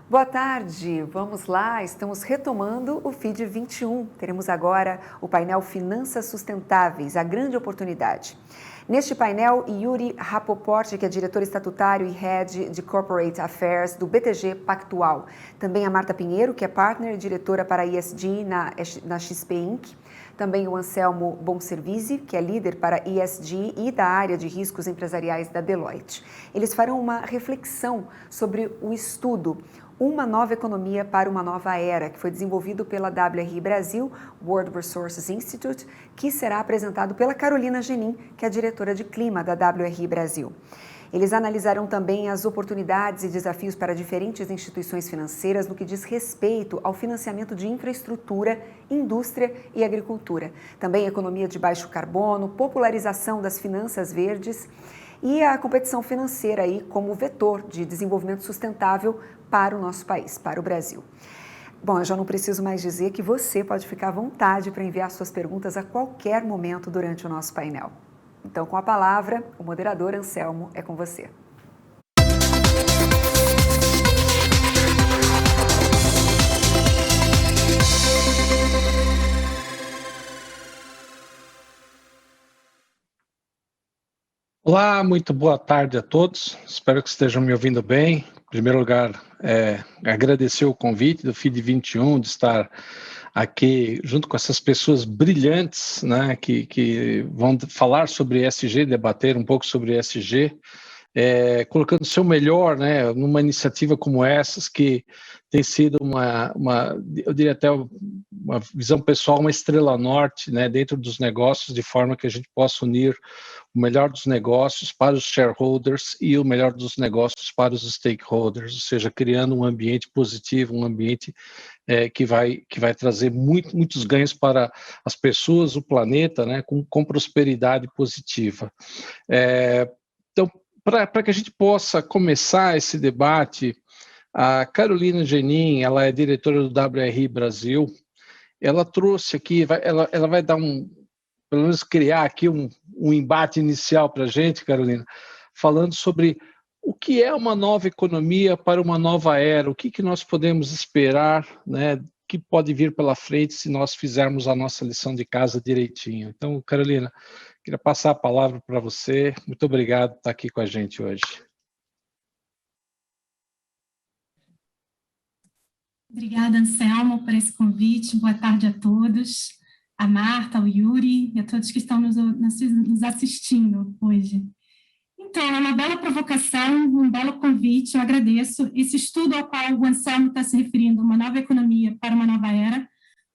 Boa tarde, vamos lá, estamos retomando o FID 21. Teremos agora o painel Finanças Sustentáveis, a grande oportunidade. Neste painel, Yuri Rapoport, que é diretor estatutário e head de Corporate Affairs do BTG Pactual. Também a Marta Pinheiro, que é partner e diretora para ESG na XP Inc. Também o Anselmo Bonservisi, que é líder para ESG e da área de riscos empresariais da Deloitte. Eles farão uma reflexão sobre o estudo Uma Nova Economia para uma Nova Era, que foi desenvolvido pela WRI Brasil, World Resources Institute, que será apresentado pela Carolina Genin, que é a diretora de clima da WRI Brasil. Eles analisarão também as oportunidades e desafios para diferentes instituições financeiras no que diz respeito ao financiamento de infraestrutura, indústria e agricultura. Também economia de baixo carbono, popularização das finanças verdes e a competição financeira aí como vetor de desenvolvimento sustentável para o nosso país, para o Brasil. Bom, eu já não preciso mais dizer que você pode ficar à vontade para enviar suas perguntas a qualquer momento durante o nosso painel. Então, com a palavra, o moderador Anselmo é com você. Olá, muito boa tarde a todos. Espero que estejam me ouvindo bem. Em primeiro lugar, agradecer o convite do FID 21 de estar aqui junto com essas pessoas brilhantes, né, que vão falar sobre ESG, debater um pouco sobre ESG, colocando o seu melhor, né, numa iniciativa como essas, que tem sido eu diria até uma visão pessoal, uma estrela norte, né, dentro dos negócios, de forma que a gente possa unir o melhor dos negócios para os shareholders e o melhor dos negócios para os stakeholders, ou seja, criando um ambiente positivo, um ambiente que vai trazer muitos ganhos para as pessoas, o planeta, né, com prosperidade positiva. Então, para que a gente possa começar esse debate, a Carolina Genin, ela é diretora do WRI Brasil, ela trouxe aqui, ela vai dar pelo menos criar aqui um embate inicial para a gente, Carolina, falando sobre o que é uma nova economia para uma nova era, o que nós podemos esperar, né, que pode vir pela frente se nós fizermos a nossa lição de casa direitinho. Então, Carolina, queria passar a palavra para você. Muito obrigado por estar aqui com a gente hoje. Obrigada, Anselmo, por esse convite. Boa tarde a todos. A Marta, o Yuri e a todos que estão nos assistindo hoje. Então, é uma bela provocação, um belo convite, eu agradeço. Esse estudo ao qual o Anselmo está se referindo, Uma Nova Economia para uma Nova Era,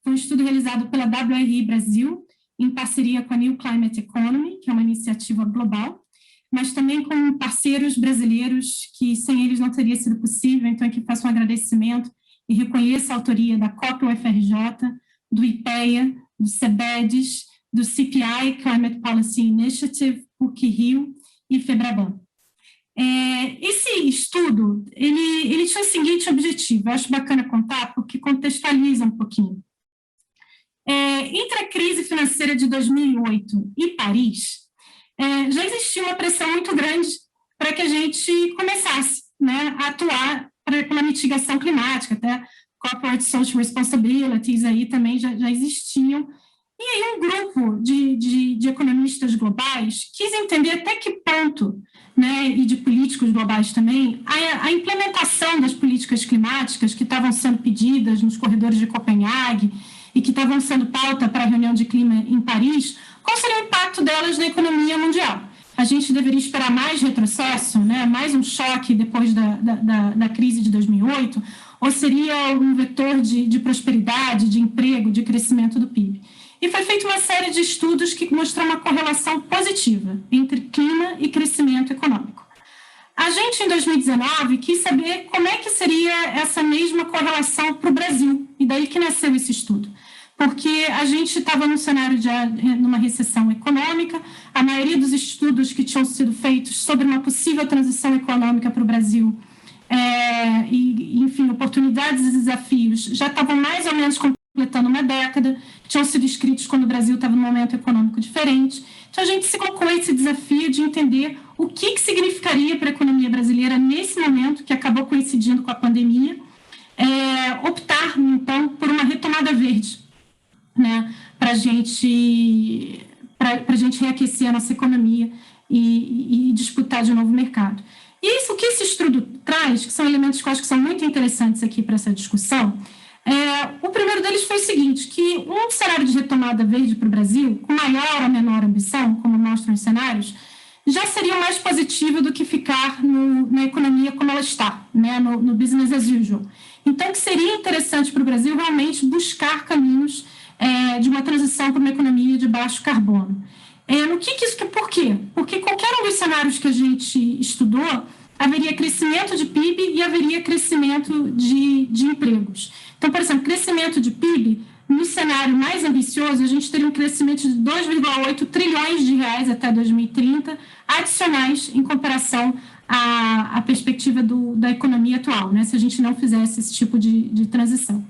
foi um estudo realizado pela WRI Brasil, em parceria com a New Climate Economy, que é uma iniciativa global, mas também com parceiros brasileiros, que sem eles não teria sido possível. Então, aqui faço um agradecimento e reconheço a autoria da COP UFRJ, do IPEA, do CEBEDES, do CPI, Climate Policy Initiative, PUC-Rio e FEBRABAN. Esse estudo, ele tinha o seguinte objetivo, eu acho bacana contar, porque contextualiza um pouquinho. Entre a crise financeira de 2008 e Paris, já existia uma pressão muito grande para que a gente começasse, né, a atuar pela mitigação climática, até Corporate Social Responsibilities aí também já existiam. E aí um grupo de economistas globais quis entender até que ponto, né, e de políticos globais também, a implementação das políticas climáticas que estavam sendo pedidas nos corredores de Copenhague e que estavam sendo pauta para a reunião de clima em Paris, qual seria o impacto delas na economia mundial? A gente deveria esperar mais retrocesso, né, mais um choque depois da crise de 2008, ou seria um vetor de prosperidade, de emprego, de crescimento do PIB? E foi feita uma série de estudos que mostram uma correlação positiva entre clima e crescimento econômico. A gente, em 2019, quis saber como é que seria essa mesma correlação para o Brasil, e daí que nasceu esse estudo. Porque a gente estava num cenário de numa recessão econômica, a maioria dos estudos que tinham sido feitos sobre uma possível transição econômica para o Brasil, enfim, oportunidades e desafios, já estavam mais ou menos completando uma década, tinham sido escritos quando o Brasil estava num momento econômico diferente. Então, a gente se colocou esse desafio de entender o que significaria para a economia brasileira nesse momento, que acabou coincidindo com a pandemia, optar, então, por uma retomada verde, né, para a gente reaquecer a nossa economia e disputar de novo o mercado. E isso, o que esse estudo traz, que são elementos que eu acho que são muito interessantes aqui para essa discussão, o primeiro deles foi o seguinte, que um cenário de retomada verde para o Brasil, com maior ou menor ambição, como mostram os cenários, já seria mais positivo do que ficar na economia como ela está, né, no business as usual. Então, que seria interessante para o Brasil realmente buscar caminhos de uma transição para uma economia de baixo carbono. Por quê? Porque qualquer um dos cenários que a gente estudou, haveria crescimento de PIB e haveria crescimento de empregos. Então, por exemplo, crescimento de PIB, no cenário mais ambicioso, a gente teria um crescimento de 2,8 trilhões de reais até 2030, adicionais em comparação à perspectiva da economia atual, né, se a gente não fizesse esse tipo de transição.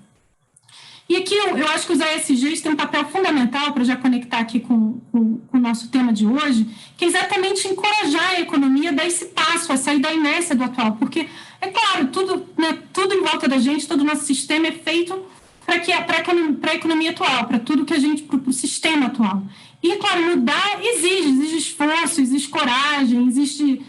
E aqui eu acho que os ESGs têm um papel fundamental, para já conectar aqui com o nosso tema de hoje, que é exatamente encorajar a economia a dar esse passo, a sair da inércia do atual, porque, é claro, tudo em volta da gente, todo o nosso sistema é feito para a economia atual, para tudo que a gente, para o sistema atual. E, claro, mudar exige esforço, exige coragem, existe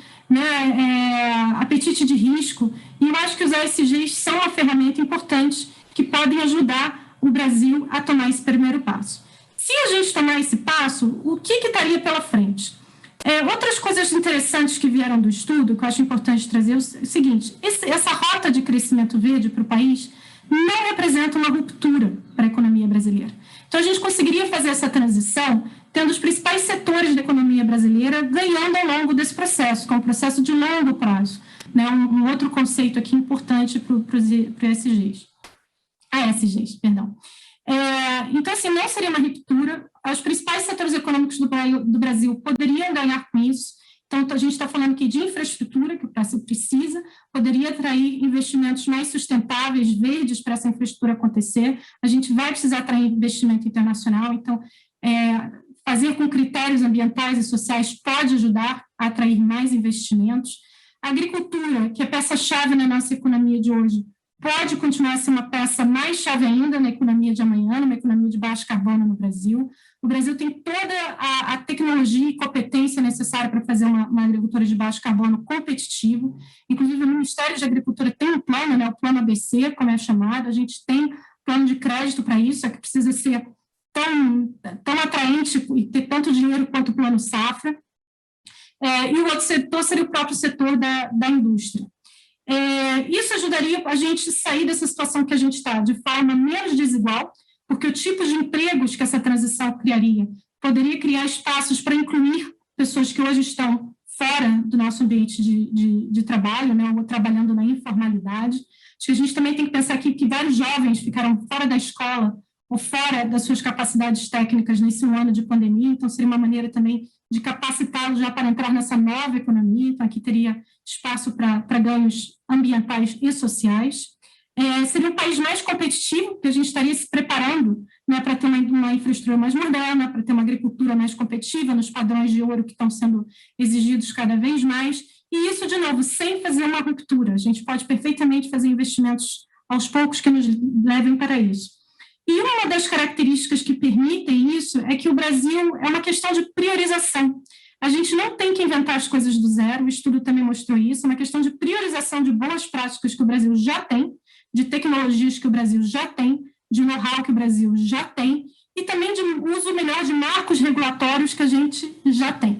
apetite de risco, e eu acho que os ESGs são uma ferramenta importante que podem ajudar o Brasil a tomar esse primeiro passo. Se a gente tomar esse passo, o que estaria pela frente? Outras coisas interessantes que vieram do estudo, que eu acho importante trazer, é o seguinte, essa rota de crescimento verde para o país não representa uma ruptura para a economia brasileira. Então, a gente conseguiria fazer essa transição tendo os principais setores da economia brasileira ganhando ao longo desse processo, que é um processo de longo prazo, né? Um outro conceito aqui importante para os ESGs. ASGs, perdão. Então, assim, não seria uma ruptura. Os principais setores econômicos do Brasil poderiam ganhar com isso. Então, a gente está falando aqui de infraestrutura, que o Brasil precisa, poderia atrair investimentos mais sustentáveis, verdes, para essa infraestrutura acontecer. A gente vai precisar atrair investimento internacional, então, fazer com critérios ambientais e sociais pode ajudar a atrair mais investimentos. A agricultura, que é peça-chave na nossa economia de hoje, pode continuar a ser uma peça mais chave ainda na economia de amanhã, numa economia de baixo carbono no Brasil. O Brasil tem toda a tecnologia e competência necessária para fazer uma agricultura de baixo carbono competitivo. Inclusive, o Ministério de Agricultura tem um plano, né, o Plano ABC, como é chamado, a gente tem plano de crédito para isso, é que precisa ser tão atraente e ter tanto dinheiro quanto o Plano Safra. E o outro setor seria o próprio setor da indústria. Isso ajudaria a gente a sair dessa situação que a gente está de forma menos desigual, porque o tipo de empregos que essa transição criaria poderia criar espaços para incluir pessoas que hoje estão fora do nosso ambiente de trabalho, né, ou trabalhando na informalidade. Acho que a gente também tem que pensar aqui que vários jovens ficaram fora da escola ou fora das suas capacidades técnicas nesse ano de pandemia, então seria uma maneira também de capacitá-los já para entrar nessa nova economia, então aqui teria espaço para ganhos ambientais e sociais. Seria um país mais competitivo, porque a gente estaria se preparando, né, para ter uma infraestrutura mais moderna, para ter uma agricultura mais competitiva, nos padrões de ouro que estão sendo exigidos cada vez mais, e isso, de novo, sem fazer uma ruptura. A gente pode perfeitamente fazer investimentos aos poucos que nos levem para isso. E uma das características que permitem isso é que o Brasil é uma questão de priorização. A gente não tem que inventar as coisas do zero, o estudo também mostrou isso, é uma questão de priorização de boas práticas que o Brasil já tem, de tecnologias que o Brasil já tem, de know-how que o Brasil já tem, e também de uso melhor de marcos regulatórios que a gente já tem,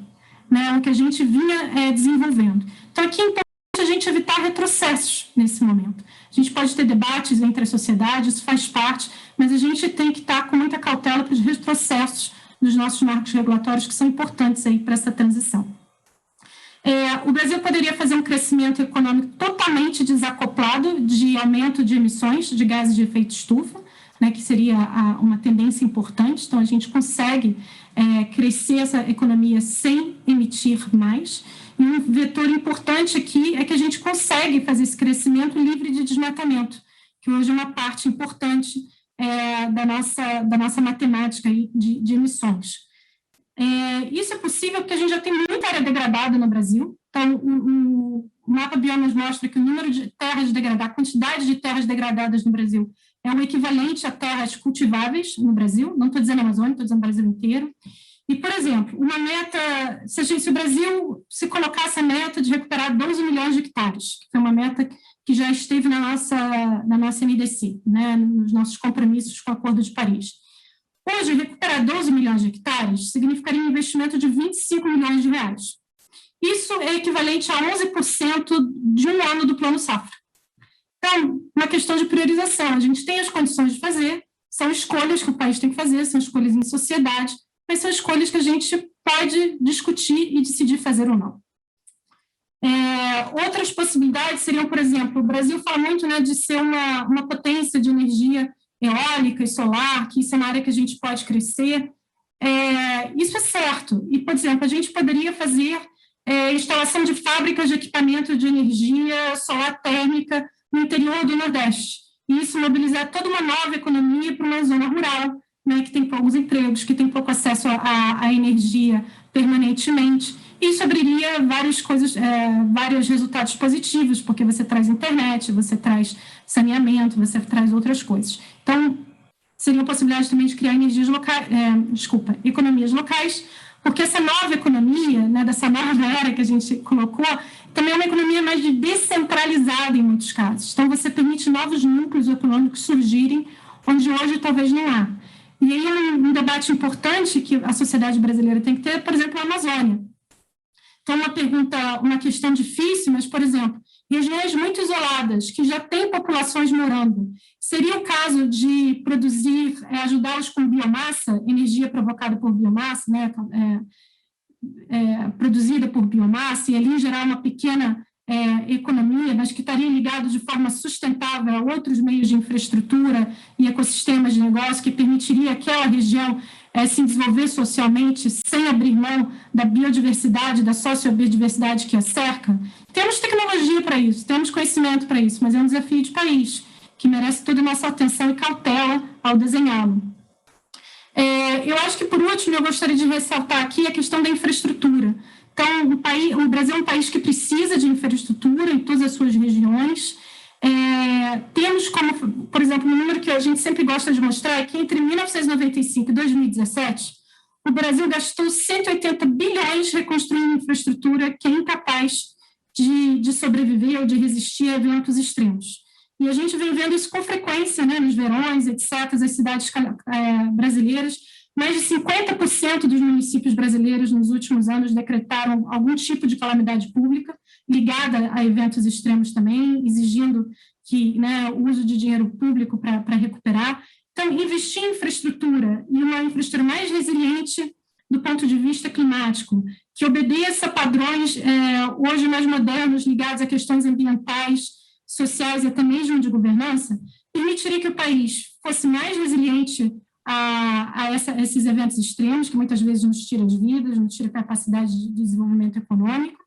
né, o que a gente vinha desenvolvendo. Então, aqui é importante a gente evitar retrocessos nesse momento. A gente pode ter debates entre a sociedade, isso faz parte, mas a gente tem que estar com muita cautela para os retrocessos dos nossos marcos regulatórios, que são importantes aí para essa transição. O Brasil poderia fazer um crescimento econômico totalmente desacoplado de aumento de emissões de gases de efeito estufa, né, que seria uma tendência importante. Então, a gente consegue crescer essa economia sem emitir mais. E um vetor importante aqui é que a gente consegue fazer esse crescimento livre de desmatamento, que hoje é uma parte importante da nossa matemática aí de emissões. Isso é possível porque a gente já tem muita área degradada no Brasil, então o mapa Biomas mostra que o número de terras degradadas, a quantidade de terras degradadas no Brasil é o equivalente a terras cultiváveis no Brasil, não estou dizendo Amazônia, estou dizendo Brasil inteiro. E, por exemplo, uma meta, se o Brasil se colocasse a meta de recuperar 12 milhões de hectares, que foi uma meta que já esteve na nossa NDC, né, nos nossos compromissos com o Acordo de Paris. Hoje, recuperar 12 milhões de hectares significaria um investimento de 25 milhões de reais. Isso é equivalente a 11% de um ano do Plano Safra. Então, uma questão de priorização. A gente tem as condições de fazer, são escolhas que o país tem que fazer, são escolhas em sociedade, mas são escolhas que a gente pode discutir e decidir fazer ou não. Outras possibilidades seriam, por exemplo, o Brasil fala muito, né, de ser uma potência de energia eólica e solar, que isso é uma área que a gente pode crescer. Isso é certo. E, por exemplo, a gente poderia fazer instalação de fábricas de equipamento de energia solar térmica no interior do Nordeste. E isso mobilizar toda uma nova economia para uma zona rural, né, que tem poucos empregos, que tem pouco acesso à energia permanentemente. Isso abriria vários resultados positivos, porque você traz internet, você traz saneamento, você traz outras coisas. Então, seria uma possibilidade também de criar economias locais, porque essa nova economia, né, dessa nova era que a gente colocou, também é uma economia mais descentralizada em muitos casos. Então, você permite novos núcleos econômicos surgirem, onde hoje talvez não há. E aí, um debate importante que a sociedade brasileira tem que ter, por exemplo, a Amazônia. Então, uma questão difícil, mas, por exemplo, regiões muito isoladas, que já têm populações morando, seria o caso de produzir, ajudá-los com biomassa, energia provocada por biomassa, né, produzida por biomassa, e ali gerar uma pequena economia, mas que estaria ligado de forma sustentável a outros meios de infraestrutura e ecossistemas de negócio, que permitiria aquela região se desenvolver socialmente sem abrir mão da biodiversidade, da sociobiodiversidade que a cerca. Temos tecnologia para isso, temos conhecimento para isso, mas é um desafio de país que merece toda a nossa atenção e cautela ao desenhá-lo. Eu acho que, por último, eu gostaria de ressaltar aqui a questão da infraestrutura. Então, o Brasil é um país que precisa de infraestrutura em todas as suas regiões. Temos como, por exemplo, um número que a gente sempre gosta de mostrar é que entre 1995 e 2017, o Brasil gastou 180 bilhões reconstruindo infraestrutura que é incapaz de sobreviver ou de resistir a eventos extremos. E a gente vem vendo isso com frequência, né, nos verões, etc., as cidades brasileiras. Mais de 50% dos municípios brasileiros nos últimos anos decretaram algum tipo de calamidade pública ligada a eventos extremos também, exigindo que, né, o uso de dinheiro público para recuperar. Então, investir em infraestrutura e uma infraestrutura mais resiliente do ponto de vista climático, que obedeça a padrões hoje mais modernos ligados a questões ambientais, sociais e até mesmo de governança, permitiria que o país fosse mais resiliente a esses eventos extremos, que muitas vezes nos tira de vidas, nos tira capacidade de desenvolvimento econômico,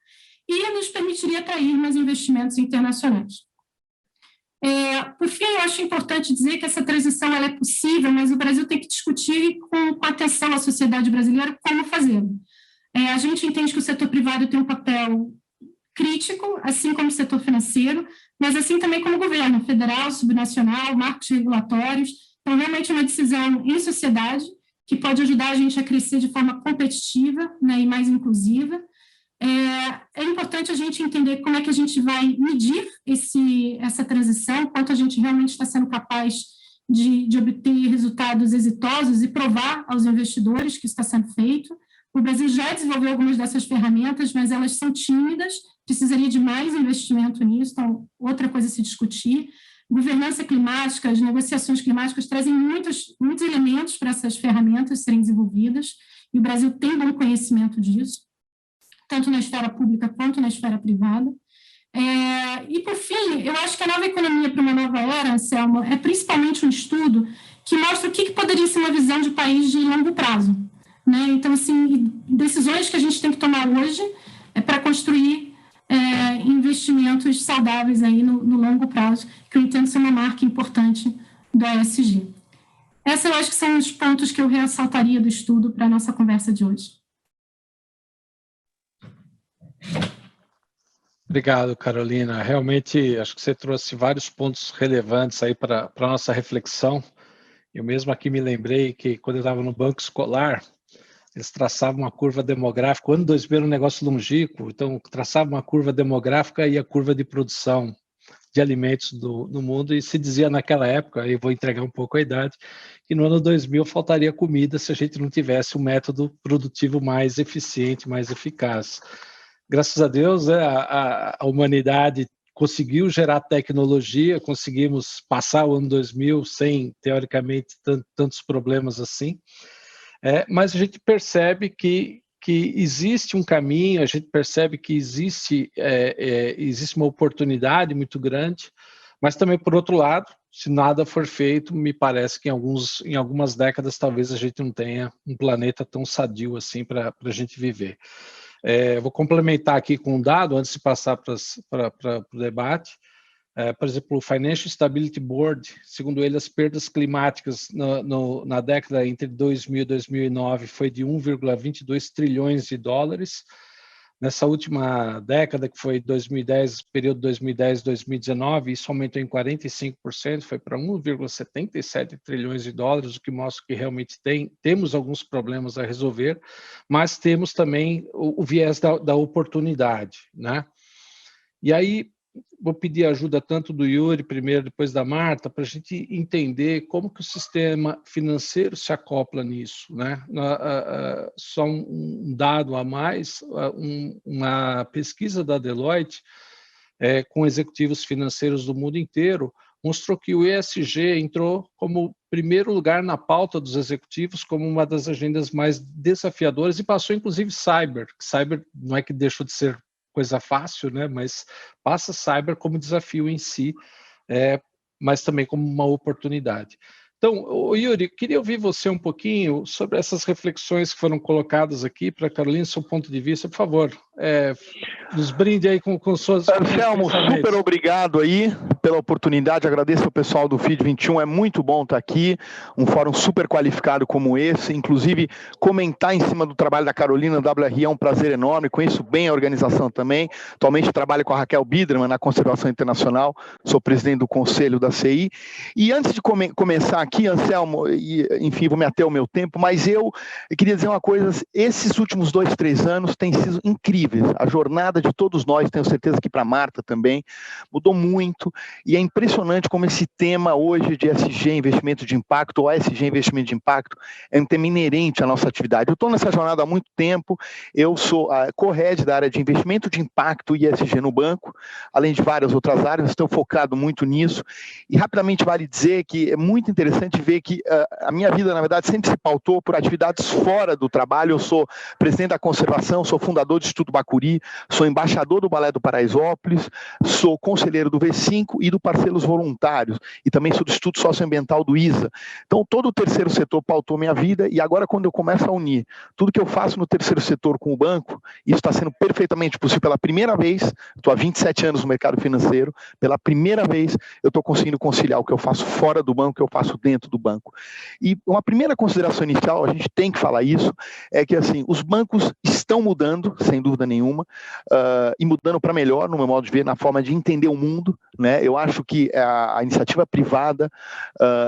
e nos permitiria atrair mais investimentos internacionais. Por fim, eu acho importante dizer que essa transição ela é possível, mas o Brasil tem que discutir com atenção à sociedade brasileira como fazê-lo. A gente entende que o setor privado tem um papel crítico, assim como o setor financeiro, mas assim também como o governo federal, subnacional, marcos regulatórios. Então, realmente é uma decisão em sociedade que pode ajudar a gente a crescer de forma competitiva, né, e mais inclusiva. É importante a gente entender como é que a gente vai medir essa transição, quanto a gente realmente está sendo capaz de obter resultados exitosos e provar aos investidores que isso está sendo feito. O Brasil já desenvolveu algumas dessas ferramentas, mas elas são tímidas, precisaria de mais investimento nisso, então outra coisa a se discutir. Governança climática, as negociações climáticas trazem muitos elementos para essas ferramentas serem desenvolvidas, e o Brasil tem bom conhecimento disso, tanto na esfera pública quanto na esfera privada. E, por fim, eu acho que a nova economia para uma nova era, Anselmo, é principalmente um estudo que mostra o que poderia ser uma visão de país de longo prazo, né? Então, assim, decisões que a gente tem que tomar hoje para construir investimentos saudáveis aí no longo prazo, que eu entendo ser uma marca importante do ESG. Esses eu acho que são os pontos que eu ressaltaria do estudo para a nossa conversa de hoje. Obrigado, Carolina. Realmente, acho que você trouxe vários pontos relevantes aí para a nossa reflexão. Eu mesmo aqui me lembrei que quando eu estava no banco escolar, eles traçavam uma curva demográfica. O ano 2000 era um negócio longínquo, então traçavam uma curva demográfica e a curva de produção de alimentos no mundo, e se dizia naquela época, eu vou entregar um pouco a idade, que no ano 2000 faltaria comida se a gente não tivesse um método produtivo mais eficiente, mais eficaz. Graças a Deus, a humanidade conseguiu gerar tecnologia, conseguimos passar o ano 2000 sem, teoricamente, tantos problemas assim, mas a gente percebe que existe um caminho, a gente percebe que existe uma oportunidade muito grande, mas também, por outro lado, se nada for feito, me parece que em algumas décadas talvez a gente não tenha um planeta tão sadio assim para a gente viver. Vou complementar aqui com um dado, antes de passar para o debate. Por exemplo, o Financial Stability Board, segundo ele, as perdas climáticas na década entre 2000 e 2009 foi de 1,22 trilhões de dólares. Nessa última década, que foi 2010, período 2010-2019, isso aumentou em 45%, foi para 1,77 trilhões de dólares, o que mostra que realmente temos alguns problemas a resolver, mas temos também o viés da oportunidade, né? E aí, vou pedir ajuda tanto do Yuri, primeiro, depois da Marta, para a gente entender como que o sistema financeiro se acopla nisso, né? Só um dado a mais, uma pesquisa da Deloitte com executivos financeiros do mundo inteiro mostrou que o ESG entrou como primeiro lugar na pauta dos executivos, como uma das agendas mais desafiadoras, e passou inclusive cyber. Cyber não é que deixou de ser coisa fácil, né? Mas passa cyber como desafio em si, mas também como uma oportunidade. Então, Yuri, queria ouvir você um pouquinho sobre essas reflexões que foram colocadas aqui para a Carolina, seu ponto de vista, por favor. Nos brinde aí com suas... Anselmo, super obrigado aí pela oportunidade, agradeço ao pessoal do FID 21, é muito bom estar aqui, um fórum super qualificado como esse, inclusive comentar em cima do trabalho da Carolina, da WRI é um prazer enorme, conheço bem a organização também, atualmente trabalho com a Raquel Biderman na Conservação Internacional, sou presidente do Conselho da CI, e antes de começar aqui, Anselmo, e, enfim, vou me ater ao meu tempo, mas eu queria dizer uma coisa, esses últimos 2, 3 anos têm sido incríveis, a jornada de todos nós, tenho certeza que para a Marta também, mudou muito, e é impressionante como esse tema hoje de ESG, investimento de impacto, ou ESG, investimento de impacto, é um tema inerente à nossa atividade. Eu estou nessa jornada há muito tempo, eu sou a co-head da área de investimento de impacto e ESG no banco, além de várias outras áreas, estou focado muito nisso, e rapidamente vale dizer que é muito interessante ver que a minha vida, na verdade, sempre se pautou por atividades fora do trabalho. Eu sou presidente da conservação, sou fundador do Instituto Bacuri, sou embaixador do Balé do Paraisópolis, sou conselheiro do V5 e do Parceiros Voluntários, e também sou do Instituto Socioambiental do ISA. Então, todo o terceiro setor pautou minha vida, e agora, quando eu começo a unir tudo que eu faço no terceiro setor com o banco, isso está sendo perfeitamente possível pela primeira vez, estou há 27 anos no mercado financeiro, pela primeira vez eu estou conseguindo conciliar o que eu faço fora do banco, o que eu faço dentro do banco. E uma primeira consideração inicial, a gente tem que falar isso, é que assim, os bancos estão mudando, sem dúvida nenhuma, e mudando para melhor, no meu modo de ver, na forma de entender o mundo, né? Eu acho que a iniciativa privada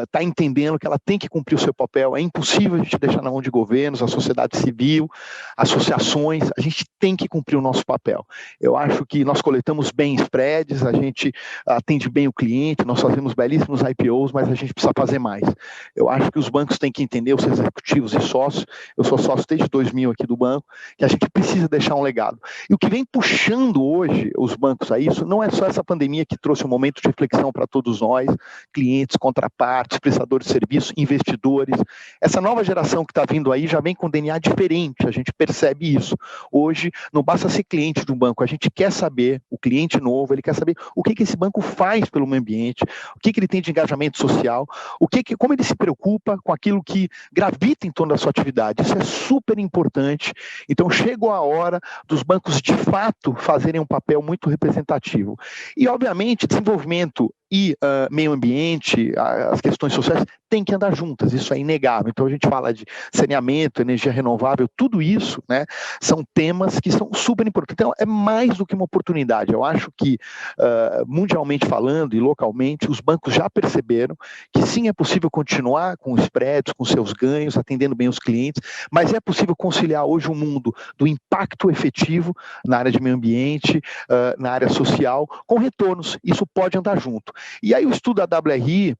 está entendendo que ela tem que cumprir o seu papel, é impossível a gente deixar na mão de governos, a sociedade civil, associações, a gente tem que cumprir o nosso papel. Eu acho que nós coletamos bem spreads, a gente atende bem o cliente, nós fazemos belíssimos IPOs, mas a gente precisa fazer mais. Eu acho que os bancos têm que entender, os executivos e sócios, eu sou sócio desde 2000 aqui do banco, que a gente precisa deixar um legado. E o que vem puxando hoje os bancos a isso, não é só essa pandemia que trouxe um momento de reflexão para todos nós, clientes, contrapartes, prestadores de serviço, investidores. Essa nova geração que está vindo aí já vem com DNA diferente, a gente percebe isso. Hoje, não basta ser cliente de um banco, a gente quer saber, o cliente novo, ele quer saber o que esse banco faz pelo meio ambiente, o que ele tem de engajamento social, como ele se preocupa com aquilo que gravita em torno da sua atividade. Isso é super importante. Então, chegou a hora dos bancos, de fato, fazerem um papel muito representativo. E, obviamente, desenvolvimento e meio ambiente, as questões sociais, têm que andar juntas, isso é inegável. Então a gente fala de saneamento, energia renovável, tudo isso, né, são temas que são super importantes. Então é mais do que uma oportunidade. Eu acho que, mundialmente falando e localmente, os bancos já perceberam que sim, é possível continuar com os spreads, com seus ganhos, atendendo bem os clientes, mas é possível conciliar hoje um mundo do impacto efetivo na área de meio ambiente, na área social, com retornos. Isso pode andar junto. E aí o estudo da WRI,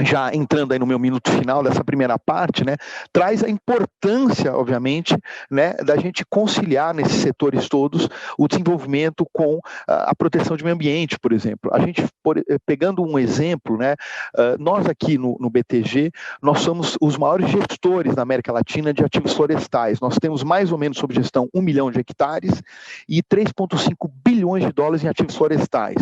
já entrando aí no meu minuto final dessa primeira parte, né, traz a importância, obviamente, né, da gente conciliar nesses setores todos o desenvolvimento com a proteção de meio ambiente, por exemplo. A gente, pegando um exemplo, né, nós aqui no BTG, nós somos os maiores gestores na América Latina de ativos florestais. Nós temos mais ou menos sob gestão 1 milhão de hectares e 3,5 bilhões de dólares em ativos florestais.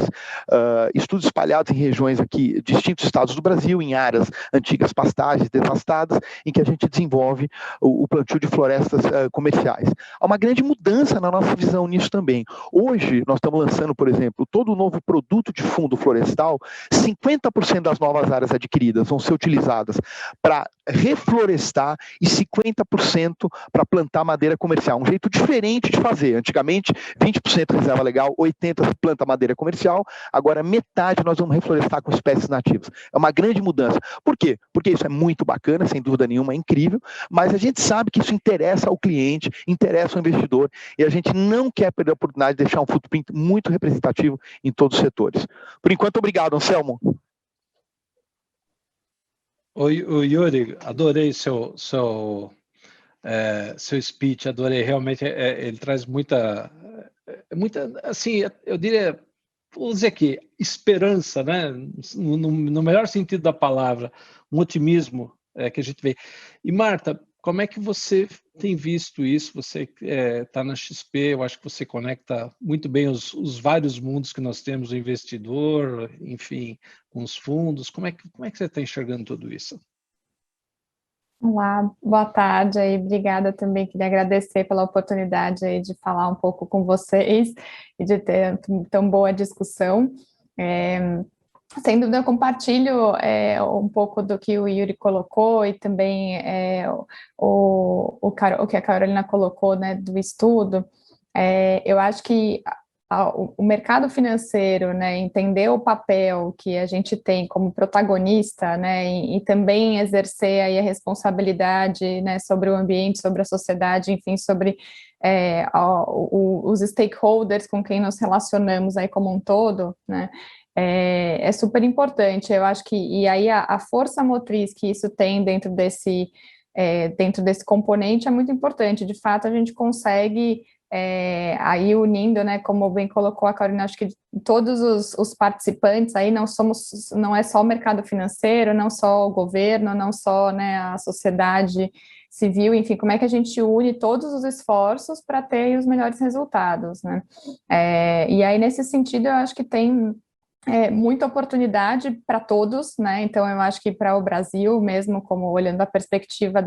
Estudos espalhados em regiões aqui, distintos estados do Brasil, em áreas antigas pastagens devastadas, em que a gente desenvolve o plantio de florestas comerciais. Há uma grande mudança na nossa visão nisso também. Hoje, nós estamos lançando, por exemplo, todo o novo produto de fundo florestal, 50% das novas áreas adquiridas vão ser utilizadas para reflorestar e 50% para plantar madeira comercial. Um jeito diferente de fazer. Antigamente, 20% reserva legal, 80% planta madeira comercial, agora metade nós vamos reflorestar com espécies nativas. É uma grande mudança. Por quê? Porque isso é muito bacana, sem dúvida nenhuma, é incrível, mas a gente sabe que isso interessa ao cliente, interessa ao investidor, e a gente não quer perder a oportunidade de deixar um footprint muito representativo em todos os setores. Por enquanto, obrigado, Anselmo. Oi, Yuri, adorei seu speech, adorei, realmente ele traz muita, assim, eu diria, vou dizer aqui, esperança, né? No melhor sentido da palavra, um otimismo que a gente vê. E Marta, como é que você tem visto isso? Você está na XP, eu acho que você conecta muito bem os vários mundos que nós temos, o investidor, enfim, com os fundos. Como é que você está enxergando tudo isso? Olá, boa tarde aí, obrigada também, queria agradecer pela oportunidade aí de falar um pouco com vocês e de ter tão boa discussão. Sem dúvida, eu compartilho um pouco do que o Yuri colocou e também o que a Carolina colocou, né, do estudo. Eu acho que o mercado financeiro, né, entender o papel que a gente tem como protagonista, né, e também exercer aí a responsabilidade, né, sobre o ambiente, sobre a sociedade, enfim, sobre os stakeholders com quem nos relacionamos aí como um todo, né, é super importante. Eu acho que, e aí a força motriz que isso tem dentro desse componente é muito importante. De fato, a gente consegue aí unindo, né, como bem colocou a Carolina, acho que todos os participantes aí não é só o mercado financeiro, não só o governo, não só, né, a sociedade civil, enfim, como é que a gente une todos os esforços para ter os melhores resultados, né? E aí, nesse sentido, eu acho que tem muita oportunidade para todos, né? Então, eu acho que para o Brasil, mesmo como olhando a perspectiva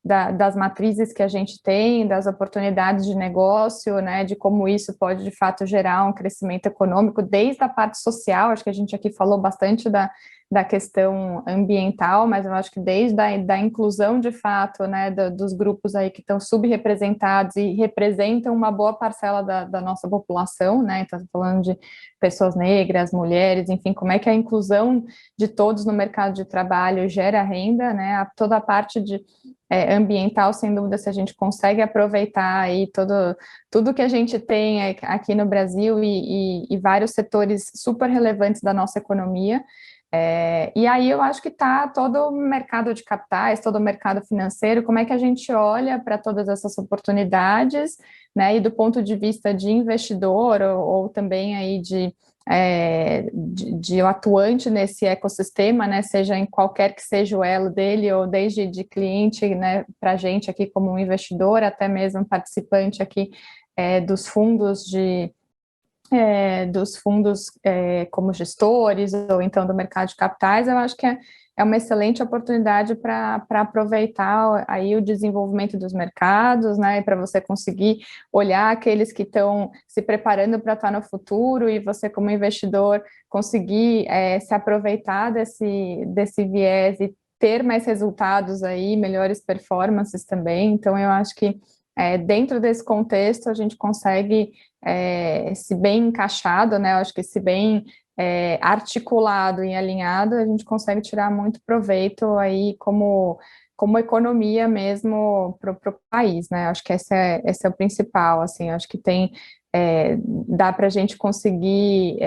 das matrizes que a gente tem, das oportunidades de negócio, né? De como isso pode, de fato, gerar um crescimento econômico, desde a parte social, acho que a gente aqui falou bastante da questão ambiental, mas eu acho que desde da inclusão, de fato, né, dos grupos aí que estão subrepresentados e representam uma boa parcela da nossa população, né, então falando de pessoas negras, mulheres, enfim, como é que a inclusão de todos no mercado de trabalho gera renda, né, toda a parte ambiental, sem dúvida, se a gente consegue aproveitar aí tudo que a gente tem aqui no Brasil e vários setores super relevantes da nossa economia. E aí eu acho que está todo o mercado de capitais, todo o mercado financeiro, como é que a gente olha para todas essas oportunidades, né, e do ponto de vista de investidor ou também aí de atuante nesse ecossistema, né, seja em qualquer que seja o elo dele, ou desde de cliente, né, para a gente aqui como um investidor, até mesmo participante aqui dos fundos como gestores, ou então do mercado de capitais. Eu acho que é é uma excelente oportunidade para aproveitar aí o desenvolvimento dos mercados, né, e para você conseguir olhar aqueles que estão se preparando para estar no futuro e você, como investidor, conseguir se aproveitar desse viés e ter mais resultados aí, melhores performances também. Então, eu acho que dentro desse contexto a gente consegue, se bem encaixado, né, eu acho que se bem articulado e alinhado, a gente consegue tirar muito proveito aí como economia mesmo para o país, né? Acho que esse é o principal, assim, acho que dá para a gente conseguir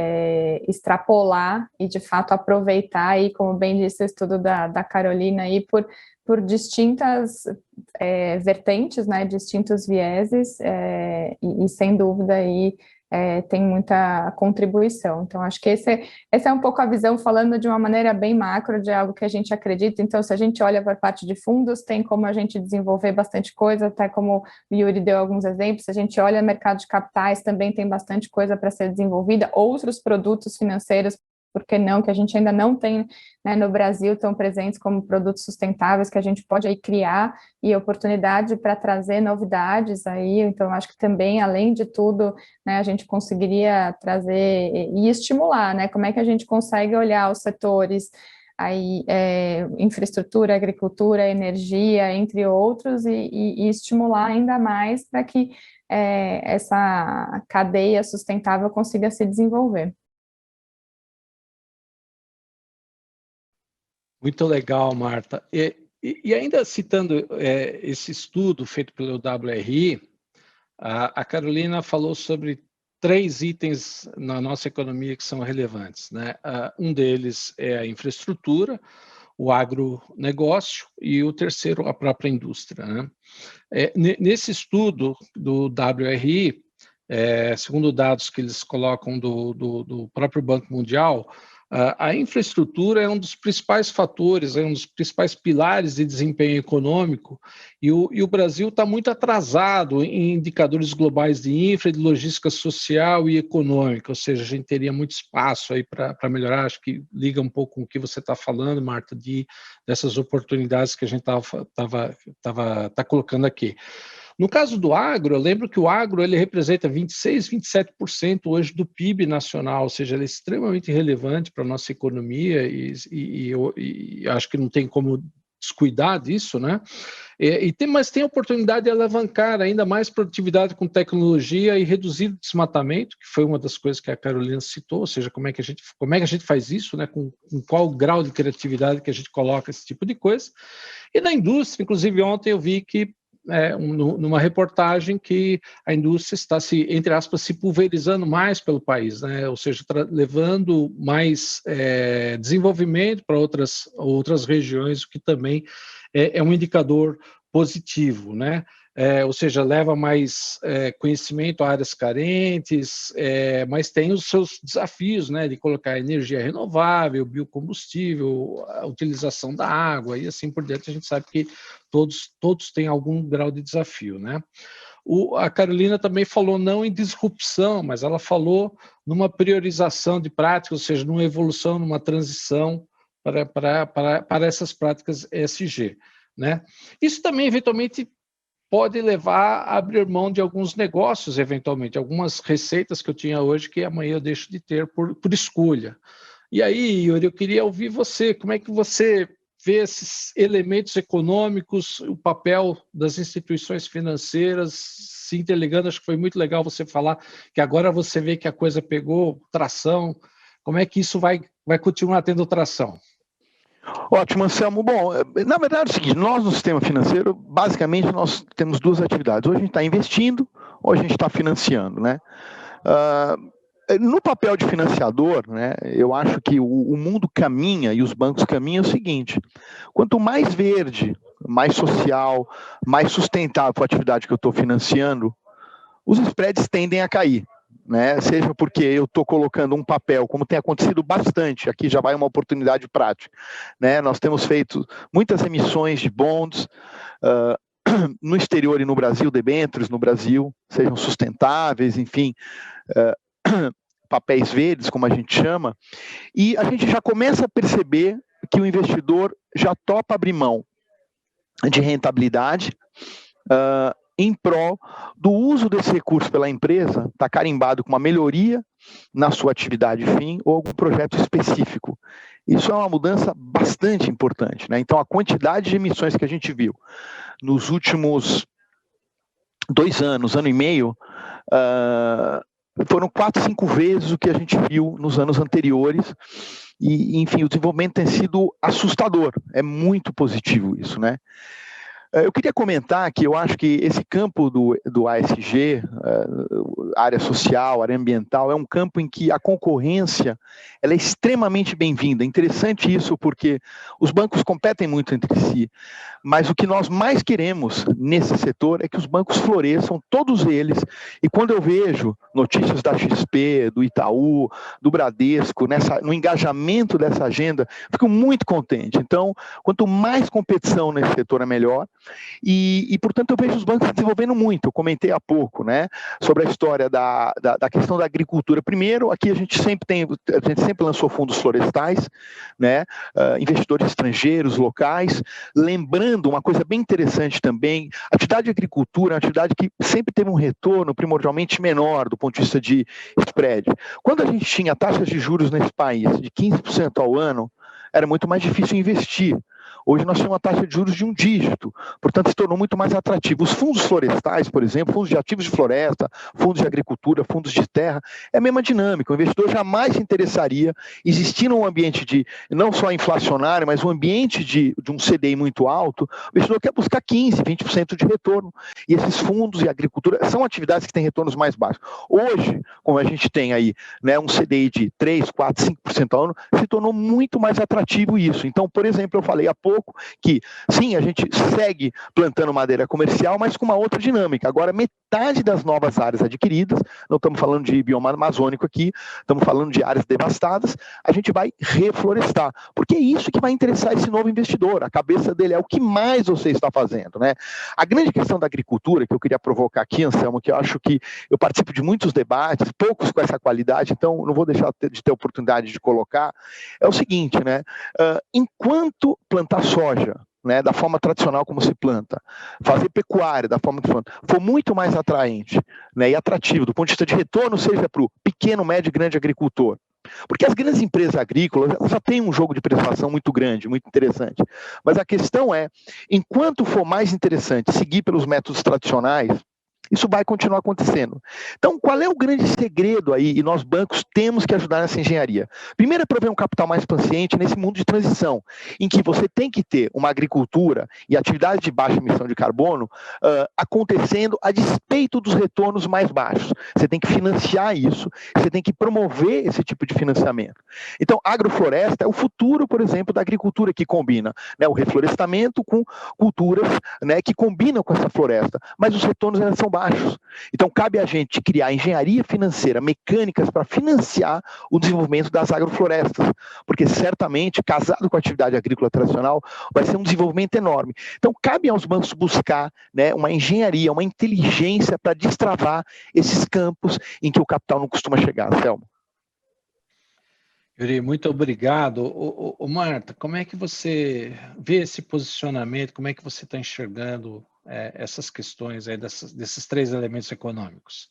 extrapolar e de fato aproveitar aí, como bem disse o estudo da Carolina aí, por distintas vertentes, né, distintos vieses, e sem dúvida aí tem muita contribuição. Então, acho que essa é um pouco a visão, falando de uma maneira bem macro, de algo que a gente acredita. Então, se a gente olha para a parte de fundos, tem como a gente desenvolver bastante coisa, até como o Yuri deu alguns exemplos. Se a gente olha no mercado de capitais, também tem bastante coisa para ser desenvolvida, outros produtos financeiros, por que não, que a gente ainda não tem, né, no Brasil tão presentes como produtos sustentáveis, que a gente pode aí criar, e oportunidade para trazer novidades aí. Então, acho que também, além de tudo, né, a gente conseguiria trazer e estimular, né, como é que a gente consegue olhar os setores aí, infraestrutura, agricultura, energia, entre outros, e estimular ainda mais para que essa cadeia sustentável consiga se desenvolver. Muito legal, Marta. E ainda citando esse estudo feito pelo WRI, a Carolina falou sobre 3 itens na nossa economia que são relevantes, né? Um deles é a infraestrutura, o agronegócio, e o terceiro, a própria indústria, né? Nesse estudo do WRI, segundo dados que eles colocam do próprio Banco Mundial, a infraestrutura é um dos principais fatores, é um dos principais pilares de desempenho econômico, e o Brasil está muito atrasado em indicadores globais de infra, de logística social e econômica, ou seja, a gente teria muito espaço aí para melhorar. Acho que liga um pouco com o que você está falando, Marta, dessas oportunidades que a gente está colocando aqui. No caso do agro, eu lembro que o agro ele representa 26%, 27% hoje do PIB nacional, ou seja, ele é extremamente relevante para a nossa economia e acho que não tem como descuidar disso, né? Mas tem a oportunidade de alavancar ainda mais produtividade com tecnologia e reduzir o desmatamento, que foi uma das coisas que a Carolina citou, ou seja, como é que a gente faz isso, né? Com qual grau de criatividade que a gente coloca esse tipo de coisa. E na indústria, inclusive ontem eu vi que numa reportagem que a indústria está entre aspas, se pulverizando mais pelo país, né? Ou seja, levando mais desenvolvimento para outras regiões, o que também é um indicador positivo, né? Ou seja, leva mais conhecimento a áreas carentes, mas tem os seus desafios, né, de colocar energia renovável, biocombustível, a utilização da água e assim por diante. A gente sabe que todos têm algum grau de desafio, né? A Carolina também falou não em disrupção, mas ela falou numa priorização de práticas, ou seja, numa evolução, numa transição para essas práticas ESG, né? Isso também, eventualmente, pode levar a abrir mão de alguns negócios, eventualmente, algumas receitas que eu tinha hoje que amanhã eu deixo de ter por escolha. E aí, Yuri, eu queria ouvir você, como é que você vê esses elementos econômicos, o papel das instituições financeiras se interligando? Acho que foi muito legal você falar que agora você vê que a coisa pegou tração. Como é que isso vai continuar tendo tração? Ótimo, Anselmo. Bom, na verdade é o seguinte, nós no sistema financeiro, basicamente nós temos 2 atividades. Ou a gente está investindo, ou a gente está financiando, né? No papel de financiador, né, eu acho que o mundo caminha e os bancos caminham o seguinte: quanto mais verde, mais social, mais sustentável a atividade que eu estou financiando, os spreads tendem a cair. Né? Seja porque eu estou colocando um papel, como tem acontecido bastante, aqui já vai uma oportunidade prática, né? Nós temos feito muitas emissões de bonds no exterior e no Brasil, debêntures no Brasil, sejam sustentáveis, enfim, papéis verdes, como a gente chama, e a gente já começa a perceber que o investidor já topa abrir mão de rentabilidade em prol do uso desse recurso pela empresa, está carimbado com uma melhoria na sua atividade fim ou algum projeto específico. Isso é uma mudança bastante importante, né? Então, a quantidade de emissões que a gente viu nos últimos 2 anos, ano e meio, foram 4, 5 vezes o que a gente viu nos anos anteriores. E, enfim, o desenvolvimento tem sido assustador. É muito positivo isso, né? Eu queria comentar que eu acho que esse campo do ASG, área social, área ambiental, é um campo em que a concorrência ela é extremamente bem-vinda. É interessante isso porque os bancos competem muito entre si, mas o que nós mais queremos nesse setor é que os bancos floresçam, todos eles, e quando eu vejo notícias da XP, do Itaú, do Bradesco, no engajamento dessa agenda, fico muito contente. Então, quanto mais competição nesse setor é melhor. E, portanto, eu vejo os bancos se desenvolvendo muito. Eu comentei há pouco, né, sobre a história da questão da agricultura. Primeiro, aqui a gente sempre lançou fundos florestais, né, investidores estrangeiros, locais. Lembrando uma coisa bem interessante também, a atividade de agricultura é uma atividade que sempre teve um retorno primordialmente menor do ponto de vista de spread. Quando a gente tinha taxas de juros nesse país de 15% ao ano, era muito mais difícil investir. Hoje nós temos uma taxa de juros de 1 dígito, portanto se tornou muito mais atrativo. Os fundos florestais, por exemplo, fundos de ativos de floresta, fundos de agricultura, fundos de terra, é a mesma dinâmica. O investidor jamais se interessaria, existindo um ambiente de, não só inflacionário, mas um ambiente de um CDI muito alto, o investidor quer buscar 15%, 20% de retorno. E esses fundos e agricultura são atividades que têm retornos mais baixos. Hoje, como a gente tem aí, né, um CDI de 3%, 4%, 5% ao ano, se tornou muito mais atrativo isso. Então, por exemplo, eu falei há pouco que, sim, a gente segue plantando madeira comercial, mas com uma outra dinâmica. Agora, metade das novas áreas adquiridas, não estamos falando de bioma amazônico aqui, estamos falando de áreas devastadas, a gente vai reflorestar, porque é isso que vai interessar esse novo investidor, a cabeça dele é o que mais você está fazendo, né? A grande questão da agricultura, que eu queria provocar aqui, Anselmo, que eu acho que eu participo de muitos debates, poucos com essa qualidade, então não vou deixar de ter oportunidade de colocar, é o seguinte, né? Enquanto plantar soja, né, da forma tradicional como se planta, fazer pecuária da forma que se planta, for muito mais atraente, né, e atrativo do ponto de vista de retorno, seja para o pequeno, médio e grande agricultor. Porque as grandes empresas agrícolas já têm um jogo de prestação muito grande, muito interessante. Mas a questão é, enquanto for mais interessante seguir pelos métodos tradicionais, isso vai continuar acontecendo. Então, qual é o grande segredo aí? E nós, bancos, temos que ajudar nessa engenharia. Primeiro é prover um capital mais consciente nesse mundo de transição, em que você tem que ter uma agricultura e atividade de baixa emissão de carbono acontecendo a despeito dos retornos mais baixos. Você tem que financiar isso, você tem que promover esse tipo de financiamento. Então, agrofloresta é o futuro, por exemplo, da agricultura que combina, né, o reflorestamento com culturas, né, que combinam com essa floresta, mas os retornos ainda são baixos. Então, cabe a gente criar engenharia financeira, mecânicas para financiar o desenvolvimento das agroflorestas, porque certamente, casado com a atividade agrícola tradicional, vai ser um desenvolvimento enorme. Então, cabe aos bancos buscar, né, uma engenharia, uma inteligência para destravar esses campos em que o capital não costuma chegar, Selma. Yuri, muito obrigado. Marta, como é que você vê esse posicionamento, como é que você está enxergando essas questões aí desses 3 elementos econômicos?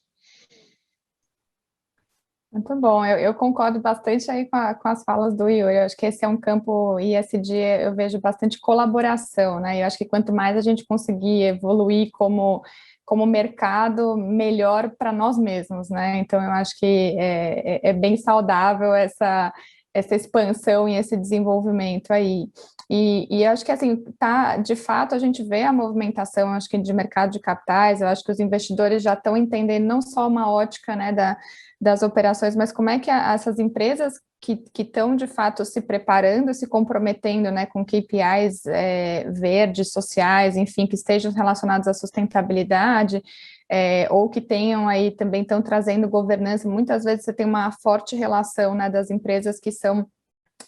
Muito bom, eu concordo bastante aí com as falas do Yuri. Eu acho que esse é um campo ISD, eu vejo bastante colaboração, né? Eu acho que quanto mais a gente conseguir evoluir como mercado, melhor para nós mesmos, né? Então, eu acho que é bem saudável essa expansão e esse desenvolvimento aí. E acho que, assim, de fato, a gente vê a movimentação, acho que de mercado de capitais, eu acho que os investidores já estão entendendo não só uma ótica, né, das operações, mas como é que essas empresas que estão, de fato, se preparando, se comprometendo, né, com KPIs verdes, sociais, enfim, que estejam relacionados à sustentabilidade, ou que tenham aí, também estão trazendo governança. Muitas vezes você tem uma forte relação, né, das empresas que são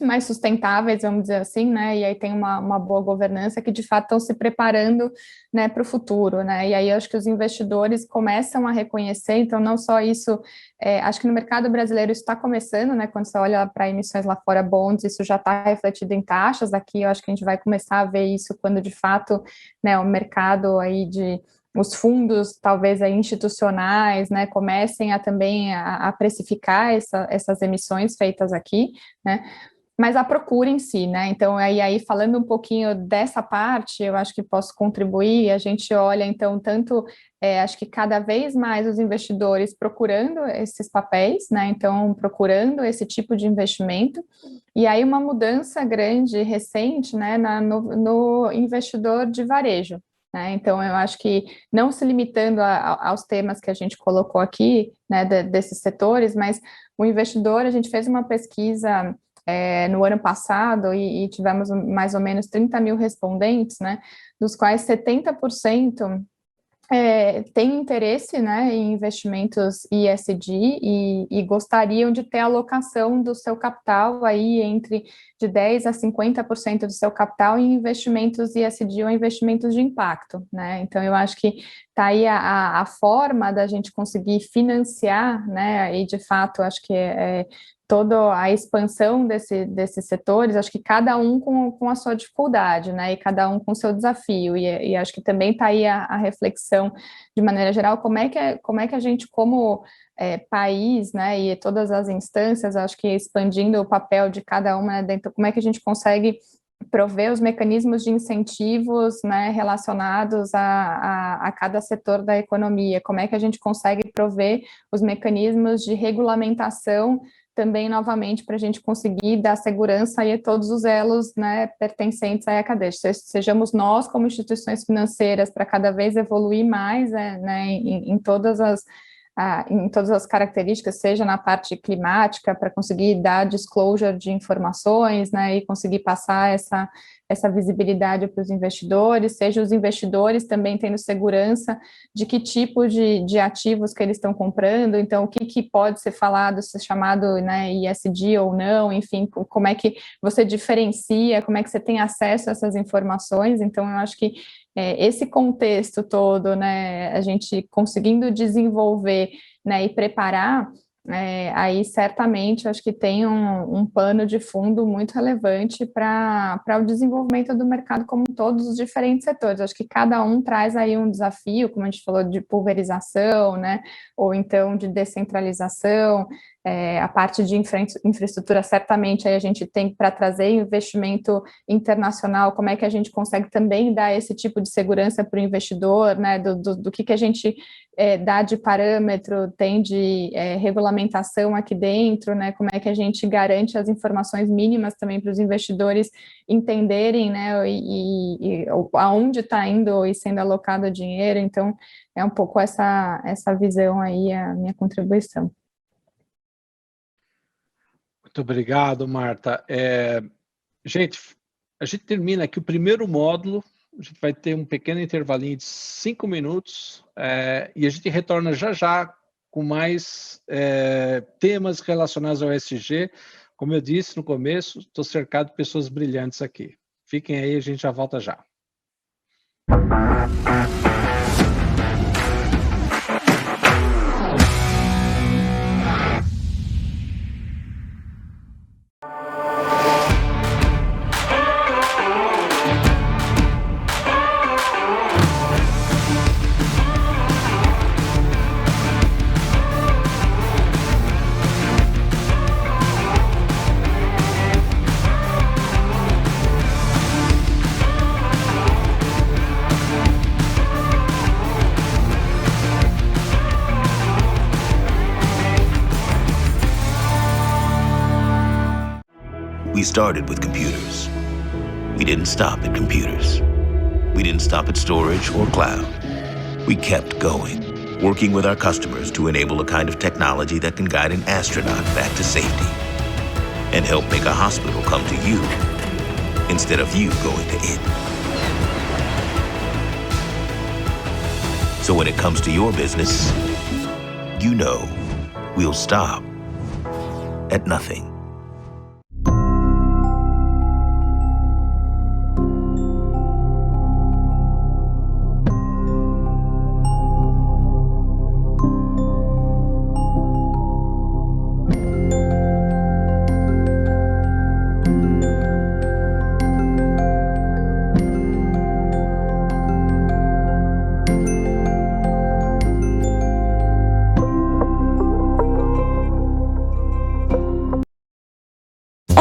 mais sustentáveis, vamos dizer assim, né, e aí tem uma boa governança que de fato estão se preparando, né, para o futuro, né, e aí eu acho que os investidores começam a reconhecer, então não só isso, acho que no mercado brasileiro isso está começando, né, quando você olha para emissões lá fora, bonds, isso já está refletido em taxas, aqui eu acho que a gente vai começar a ver isso quando de fato, né, o mercado aí os fundos, talvez aí, institucionais, né, comecem a também a precificar essas emissões feitas aqui, né, mas a procura em si, né, então aí falando um pouquinho dessa parte, eu acho que posso contribuir, a gente olha então tanto, acho que cada vez mais os investidores procurando esses papéis, né, então procurando esse tipo de investimento, e aí uma mudança grande, recente, né, no investidor de varejo, né, então eu acho que não se limitando aos temas que a gente colocou aqui, né, desses setores, mas o investidor, a gente fez uma pesquisa no ano passado, e tivemos mais ou menos 30 mil respondentes, né, dos quais 70% têm interesse, né, em investimentos ESG e gostariam de ter alocação do seu capital aí entre de 10% a 50% do seu capital em investimentos ESG ou investimentos de impacto, né, então eu acho que está aí a forma da gente conseguir financiar, né, e de fato acho que toda a expansão desses setores, acho que cada um com a sua dificuldade, né, e cada um com o seu desafio, e acho que também está aí a reflexão, de maneira geral, como é que a gente, como país, né, e todas as instâncias, acho que expandindo o papel de cada uma, né, dentro, como é que a gente consegue prover os mecanismos de incentivos, né, relacionados a cada setor da economia, como é que a gente consegue prover os mecanismos de regulamentação também, novamente, para a gente conseguir dar segurança aí a todos os elos, né, pertencentes à cadeia. Sejamos nós, como instituições financeiras, para cada vez evoluir mais, né, em todas as características, seja na parte climática, para conseguir dar disclosure de informações, né, e conseguir passar essa visibilidade para os investidores, seja os investidores também tendo segurança de que tipo de ativos que eles estão comprando, então o que pode ser falado, ser chamado, né, ESG ou não, enfim, como é que você diferencia, como é que você tem acesso a essas informações, então eu acho que esse contexto todo, né, a gente conseguindo desenvolver, né, e preparar, aí certamente acho que tem um pano de fundo muito relevante para o desenvolvimento do mercado como todos os diferentes setores. Acho que cada um traz aí um desafio, como a gente falou, de pulverização, né, ou então de descentralização, a parte de infraestrutura, certamente aí a gente tem para trazer investimento internacional, como é que a gente consegue também dar esse tipo de segurança para o investidor, né, do que a gente dá de parâmetro, tem de regulamentação aqui dentro, né, como é que a gente garante as informações mínimas também para os investidores entenderem, né, e aonde está indo e sendo alocado o dinheiro, então é um pouco essa visão aí, a minha contribuição. Muito obrigado, Marta. Gente, a gente termina aqui o primeiro módulo, a gente vai ter um pequeno intervalinho de 5 minutos e a gente retorna já com mais temas relacionados ao ESG. Como eu disse no começo, estou cercado de pessoas brilhantes aqui. Fiquem aí, a gente já volta já. We started with computers. We didn't stop at computers. We didn't stop at storage or cloud. We kept going, working with our customers to enable a kind of technology that can guide an astronaut back to safety and help make a hospital come to you instead of you going to it. So when it comes to your business, you know we'll stop at nothing.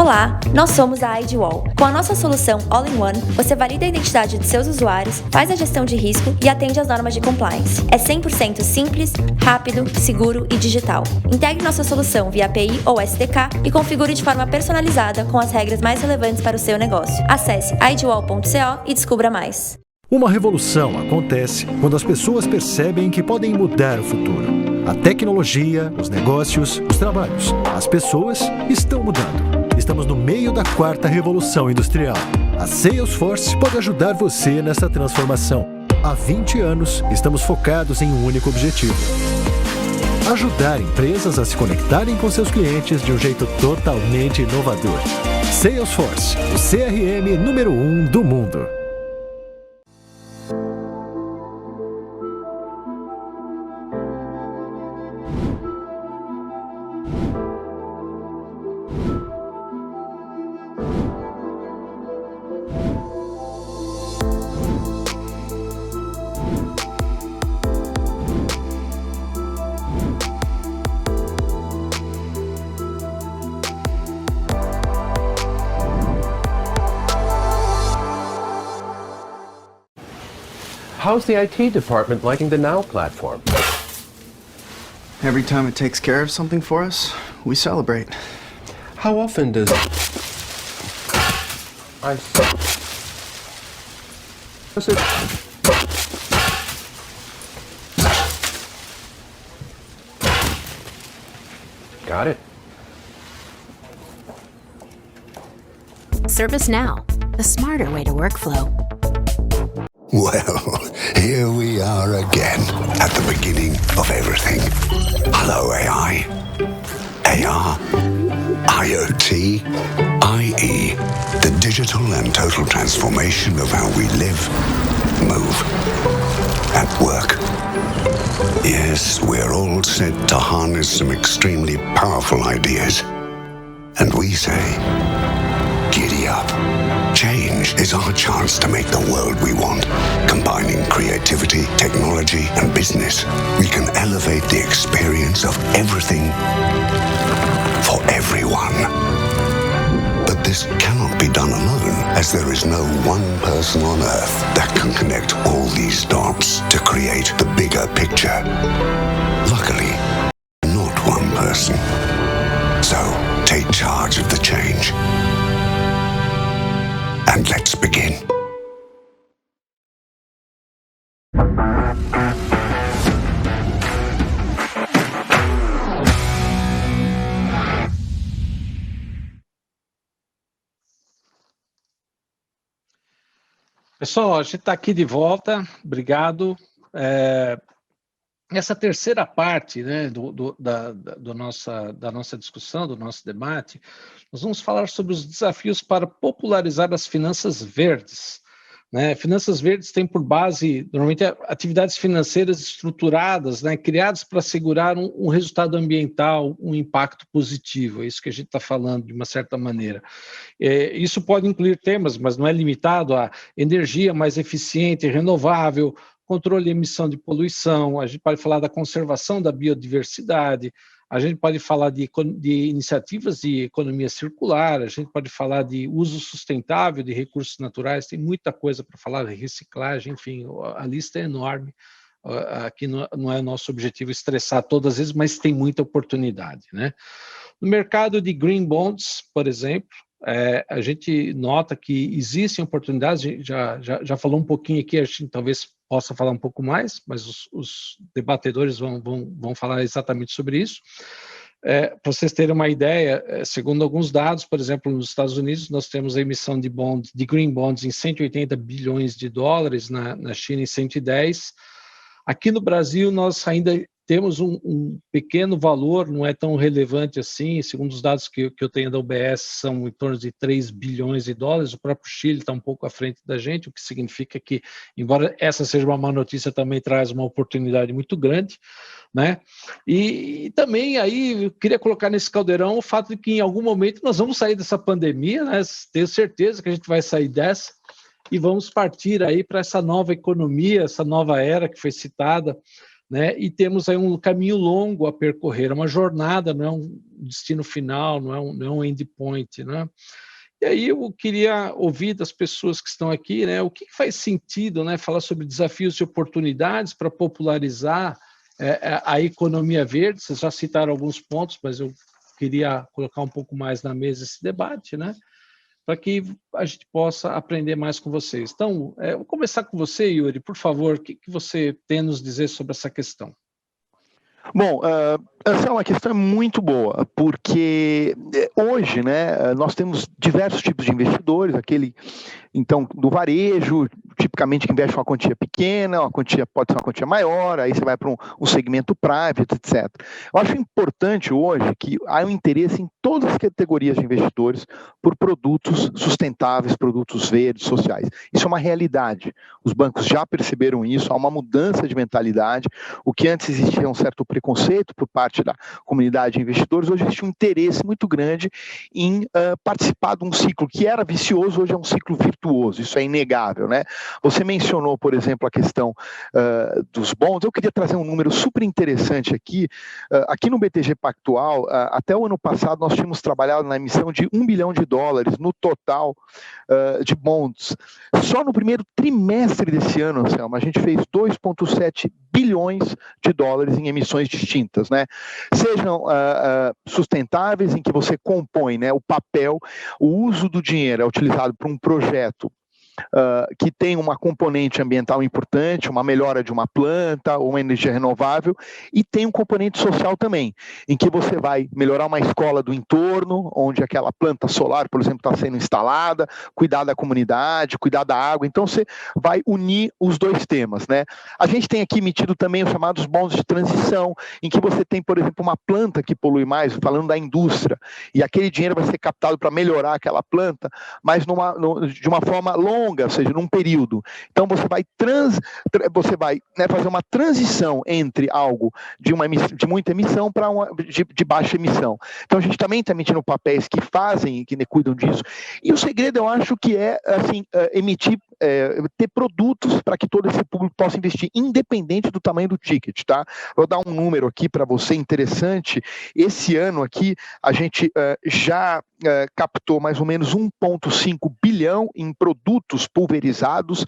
Olá, nós somos a IDwall. Com a nossa solução All-in-One, você valida a identidade de seus usuários, faz a gestão de risco e atende às normas de compliance. É 100% simples, rápido, seguro e digital. Integre nossa solução via API ou SDK e configure de forma personalizada com as regras mais relevantes para o seu negócio. Acesse idwall.co e descubra mais. Uma revolução acontece quando as pessoas percebem que podem mudar o futuro. A tecnologia, os negócios, os trabalhos, as pessoas estão mudando. Estamos no meio da 4ª revolução industrial. A Salesforce pode ajudar você nessa transformação. Há 20 anos, estamos focados em um único objetivo: ajudar empresas a se conectarem com seus clientes de um jeito totalmente inovador. Salesforce, o CRM número 1 do mundo. How's the IT department liking the Now platform? Every time it takes care of something for us, we celebrate. How often does... Does it... Got it. ServiceNow, the smarter way to workflow. Well, here we are again, at the beginning of everything. Hello, AI. AR. IoT. IE. The digital and total transformation of how we live, move, and work. Yes, we're all set to harness some extremely powerful ideas. And we say, giddy up. Change is our chance to make the world we want. Combining creativity, technology, and business, we can elevate the experience of everything for everyone. But this cannot be done alone, as there is no one person on Earth that can connect all these dots to create the bigger picture. Luckily, not one person. So, take charge of the change. And let's begin. Pessoal, a gente está aqui de volta, obrigado. Essa terceira parte, né, da nossa discussão, do nosso debate, nós vamos falar sobre os desafios para popularizar as finanças verdes. Né? Finanças verdes têm por base, normalmente, atividades financeiras estruturadas, né, criadas para assegurar um resultado ambiental, um impacto positivo. É isso que a gente está falando, de uma certa maneira. Isso pode incluir temas, mas não é limitado a energia mais eficiente e renovável, controle de emissão de poluição, a gente pode falar da conservação da biodiversidade, a gente pode falar de iniciativas de economia circular, a gente pode falar de uso sustentável de recursos naturais, tem muita coisa para falar, de reciclagem, enfim, a lista é enorme. Aqui não é nosso objetivo estressar todas as vezes, mas tem muita oportunidade, né? No mercado de green bonds, por exemplo, a gente nota que existem oportunidades, a gente já falou um pouquinho aqui, a gente talvez possa falar um pouco mais, mas os debatedores vão falar exatamente sobre isso. Para vocês terem uma ideia, segundo alguns dados, por exemplo, nos Estados Unidos, nós temos a emissão de green bonds em 180 bilhões de dólares, na China em 110. Aqui no Brasil, nós ainda temos um pequeno valor, não é tão relevante assim, segundo os dados que eu tenho da UBS, são em torno de 3 bilhões de dólares, o próprio Chile está um pouco à frente da gente, o que significa que, embora essa seja uma má notícia, também traz uma oportunidade muito grande, né? E também aí eu queria colocar nesse caldeirão o fato de que em algum momento nós vamos sair dessa pandemia, né? Tenho certeza que a gente vai sair dessa e vamos partir aí para essa nova economia, essa nova era que foi citada, né? E temos aí um caminho longo a percorrer, uma jornada, não é um destino final, não é um endpoint, né? E aí eu queria ouvir das pessoas que estão aqui, né, o que faz sentido, né, falar sobre desafios e oportunidades para popularizar a economia verde. Vocês já citaram alguns pontos, mas eu queria colocar um pouco mais na mesa esse debate, né, para que a gente possa aprender mais com vocês. Então, vou começar com você, Yuri, por favor, o que você tem a nos dizer sobre essa questão? Bom, essa é uma questão muito boa, porque hoje, né, nós temos diversos tipos de investidores, aquele, então, do varejo, tipicamente que investe uma quantia pequena, uma quantia pode ser uma quantia maior, aí você vai para um segmento private, etc. Eu acho importante hoje que há um interesse em todas as categorias de investidores por produtos sustentáveis, produtos verdes, sociais. Isso é uma realidade. Os bancos já perceberam isso, há uma mudança de mentalidade. O que antes existia um certo preconceito por parte da comunidade de investidores, hoje existe um interesse muito grande em participar de um ciclo que era vicioso, hoje é um ciclo virtuoso, isso é inegável, né? Você mencionou, por exemplo, a questão dos bonds. Eu queria trazer um número super interessante aqui. Aqui no BTG Pactual, até o ano passado, nós tínhamos trabalhado na emissão de $1 bilhão no total de bonds. Só no primeiro trimestre desse ano, Anselmo, a gente fez $2,7 bilhões em emissões distintas, né? Sejam sustentáveis, em que você compõe, né, o papel, o uso do dinheiro é utilizado para um projeto que tem uma componente ambiental importante, uma melhora de uma planta, ou uma energia renovável, e tem um componente social também, em que você vai melhorar uma escola do entorno, onde aquela planta solar, por exemplo, está sendo instalada, cuidar da comunidade, cuidar da água. Então você vai unir os dois temas, né? A gente tem aqui emitido também os chamados bonds de transição, em que você tem, por exemplo, uma planta que polui mais, falando da indústria, e aquele dinheiro vai ser captado para melhorar aquela planta, mas de uma forma longa, ou seja, num período. Então você vai fazer uma transição entre algo de muita emissão para de baixa emissão. Então a gente também está emitindo papéis que fazem e que cuidam disso. E o segredo, eu acho que é assim, ter produtos para que todo esse público possa investir, independente do tamanho do ticket, tá? Vou dar um número aqui para você interessante. Esse ano aqui a gente já captou mais ou menos 1,5 bilhão em produtos pulverizados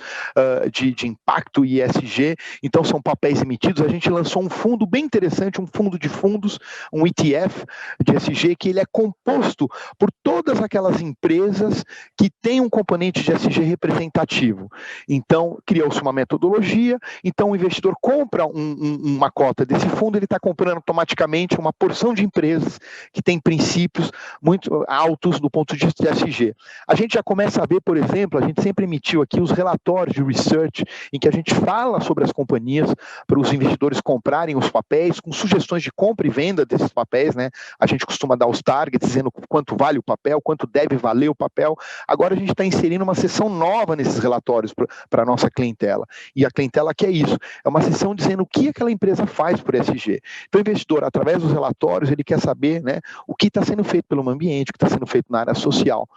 de impacto e ESG. Então são papéis emitidos. A gente lançou um fundo bem interessante, um fundo de fundos, um ETF de ESG, que ele é composto por todas aquelas empresas que têm um componente de ESG representativo. Então criou-se uma metodologia, então o investidor compra uma cota desse fundo, ele está comprando automaticamente uma porção de empresas que têm princípios muito altos do ponto de vista de ESG. A gente já começa a ver, por exemplo, a gente sempre emitiu aqui os relatórios de research, em que a gente fala sobre as companhias para os investidores comprarem os papéis, com sugestões de compra e venda desses papéis, né? A gente costuma dar os targets, dizendo quanto vale o papel, quanto deve valer o papel. Agora a gente está inserindo uma seção nova nesses relatórios para a nossa clientela. E a clientela quer isso. É uma seção dizendo o que aquela empresa faz por ESG. Então o investidor, através dos relatórios, ele quer saber, né, o que está sendo feito pelo meio ambiente, o que está sendo feito na área social.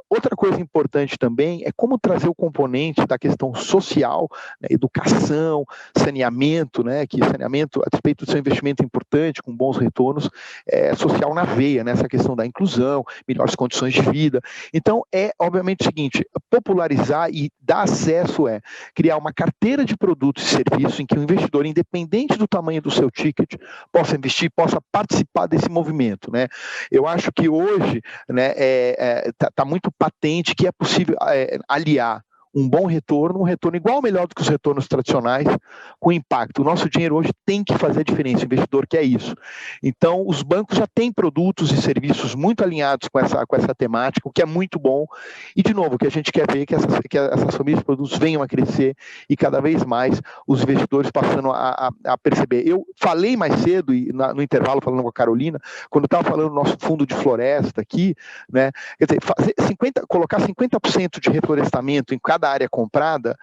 Outra coisa importante também é como trazer o componente da questão social, né, educação, saneamento, né, que saneamento, a respeito do seu investimento importante, com bons retornos, social na veia, né, essa questão da inclusão, melhores condições de vida. Então, obviamente o seguinte, popularizar e dar acesso criar uma carteira de produtos e serviços em que o investidor, independente do tamanho do seu ticket, possa investir, possa participar desse movimento, né? Eu acho que hoje, né, tá muito patente que é possível aliar um bom retorno, um retorno igual ou melhor do que os retornos tradicionais, com impacto. O nosso dinheiro hoje tem que fazer a diferença, o investidor quer isso. Então, os bancos já têm produtos e serviços muito alinhados com essa temática, o que é muito bom. E, de novo, o que a gente quer ver é que essas famílias de produtos venham a crescer e cada vez mais os investidores passando a perceber. Eu falei mais cedo, e no intervalo, falando com a Carolina, quando eu estava falando do nosso fundo de floresta aqui, né, quer dizer, colocar 50% de reflorestamento em cada cada área comprada,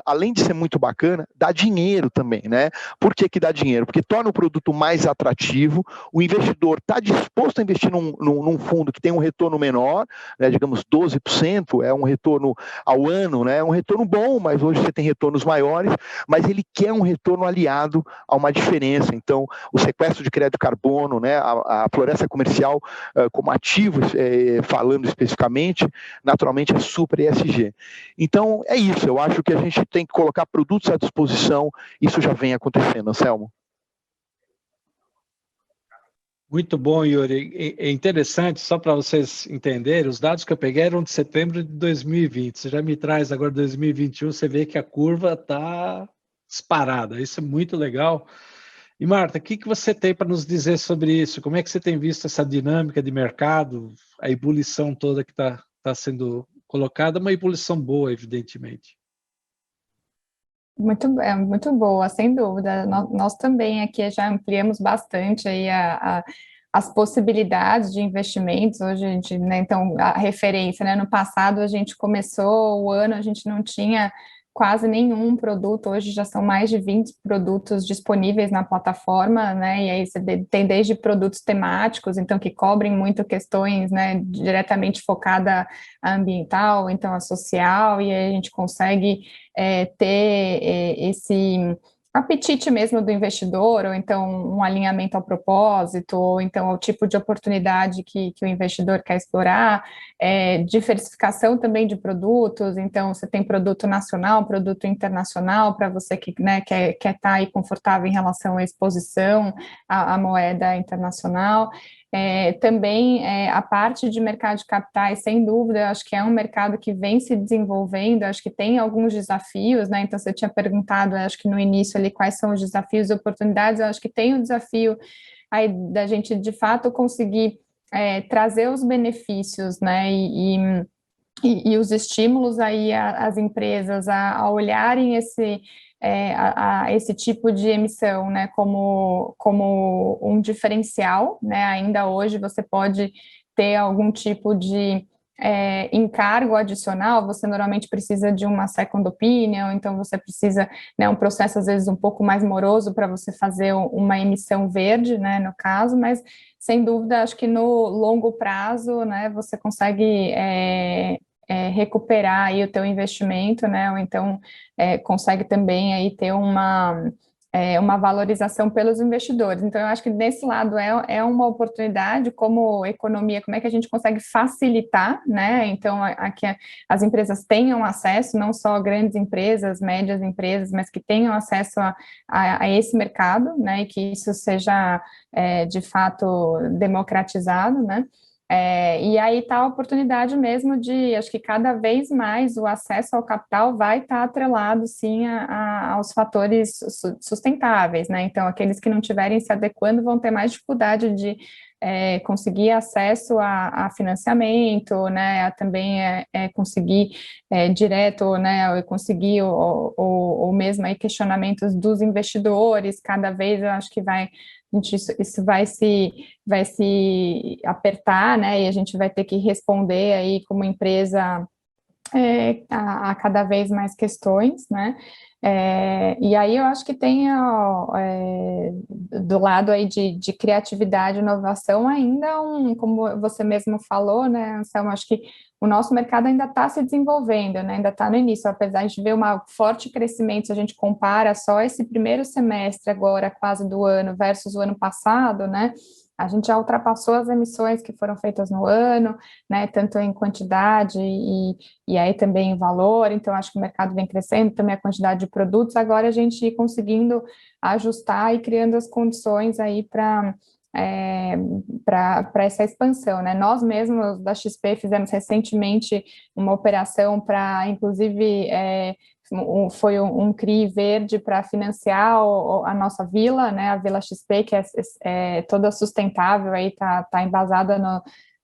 além de ser muito bacana, dá dinheiro também, né? Por que dá dinheiro? Porque torna o produto mais atrativo, o investidor está disposto a investir num fundo que tem um retorno menor, né, digamos 12%, é um retorno ao ano, né, é um retorno bom, mas hoje você tem retornos maiores, mas ele quer um retorno aliado a uma diferença. Então, o sequestro de crédito de carbono, né, a floresta comercial como ativo, falando especificamente, naturalmente é super ESG. Então, é isso, eu acho que a gente tem que colocar produtos à disposição, isso já vem acontecendo, Anselmo. Muito bom, Yuri. É interessante, só para vocês entenderem, os dados que eu peguei eram de setembro de 2020. Você já me traz agora 2021, você vê que a curva está disparada. Isso é muito legal. E, Marta, o que você tem para nos dizer sobre isso? Como é que você tem visto essa dinâmica de mercado, a ebulição toda que está sendo colocada, uma ebulição boa, evidentemente. Muito boa, sem dúvida. Nós também aqui já ampliamos bastante aí as possibilidades de investimentos. Hoje a gente, né, então, a referência, né, no passado a gente começou o ano, a gente não tinha quase nenhum produto, hoje já são mais de 20 produtos disponíveis na plataforma, né, e aí você tem desde produtos temáticos, então, que cobrem muito questões, né, diretamente focada a ambiental, então a social, e aí a gente consegue ter esse apetite mesmo do investidor, ou então um alinhamento ao propósito, ou então ao tipo de oportunidade que o investidor quer explorar, diversificação também de produtos, então você tem produto nacional, produto internacional, para você que, né, quer estar aí confortável em relação à exposição à moeda internacional. Também a parte de mercado de capitais, sem dúvida, eu acho que é um mercado que vem se desenvolvendo, acho que tem alguns desafios, né, então você tinha perguntado, acho que no início ali, quais são os desafios e oportunidades, eu acho que tem o desafio aí da gente, de fato, conseguir trazer os benefícios, né, e os estímulos aí às empresas a olharem esse tipo de emissão, né, como um diferencial, né, ainda hoje você pode ter algum tipo de encargo adicional, você normalmente precisa de uma second opinion, então você precisa, né, um processo às vezes um pouco mais moroso para você fazer uma emissão verde, né, no caso, mas sem dúvida, acho que no longo prazo, né, você consegue recuperar aí o teu investimento, né, ou então consegue também aí ter uma valorização pelos investidores. Então, eu acho que desse lado é uma oportunidade, como economia, como é que a gente consegue facilitar, né, então, que as empresas tenham acesso, não só grandes empresas, médias empresas, mas que tenham acesso a esse mercado, né, e que isso seja, de fato, democratizado, né. E aí está a oportunidade mesmo de, acho que cada vez mais o acesso ao capital vai estar atrelado, sim, aos fatores sustentáveis, né, então aqueles que não estiverem se adequando vão ter mais dificuldade de conseguir acesso a financiamento, né, a também conseguir direto, né, conseguir ou mesmo aí questionamentos dos investidores, cada vez eu acho que isso vai se apertar, né, e a gente vai ter que responder aí como empresa a cada vez mais questões, né, e aí eu acho que tem do lado aí de criatividade e inovação ainda como você mesmo falou, né, Anselmo, acho que o nosso mercado ainda está se desenvolvendo, né, ainda está no início, apesar de ver um forte crescimento, se a gente compara só esse primeiro semestre agora, quase do ano, versus o ano passado, né, a gente já ultrapassou as emissões que foram feitas no ano, né, tanto em quantidade e aí também em valor, então acho que o mercado vem crescendo, também a quantidade de produtos, agora a gente ir conseguindo ajustar e criando as condições aí para essa expansão, né? Nós mesmos da XP fizemos recentemente uma operação para, inclusive, foi um CRI verde para financiar a nossa vila, né? A Vila XP, que é toda sustentável, aí tá embasada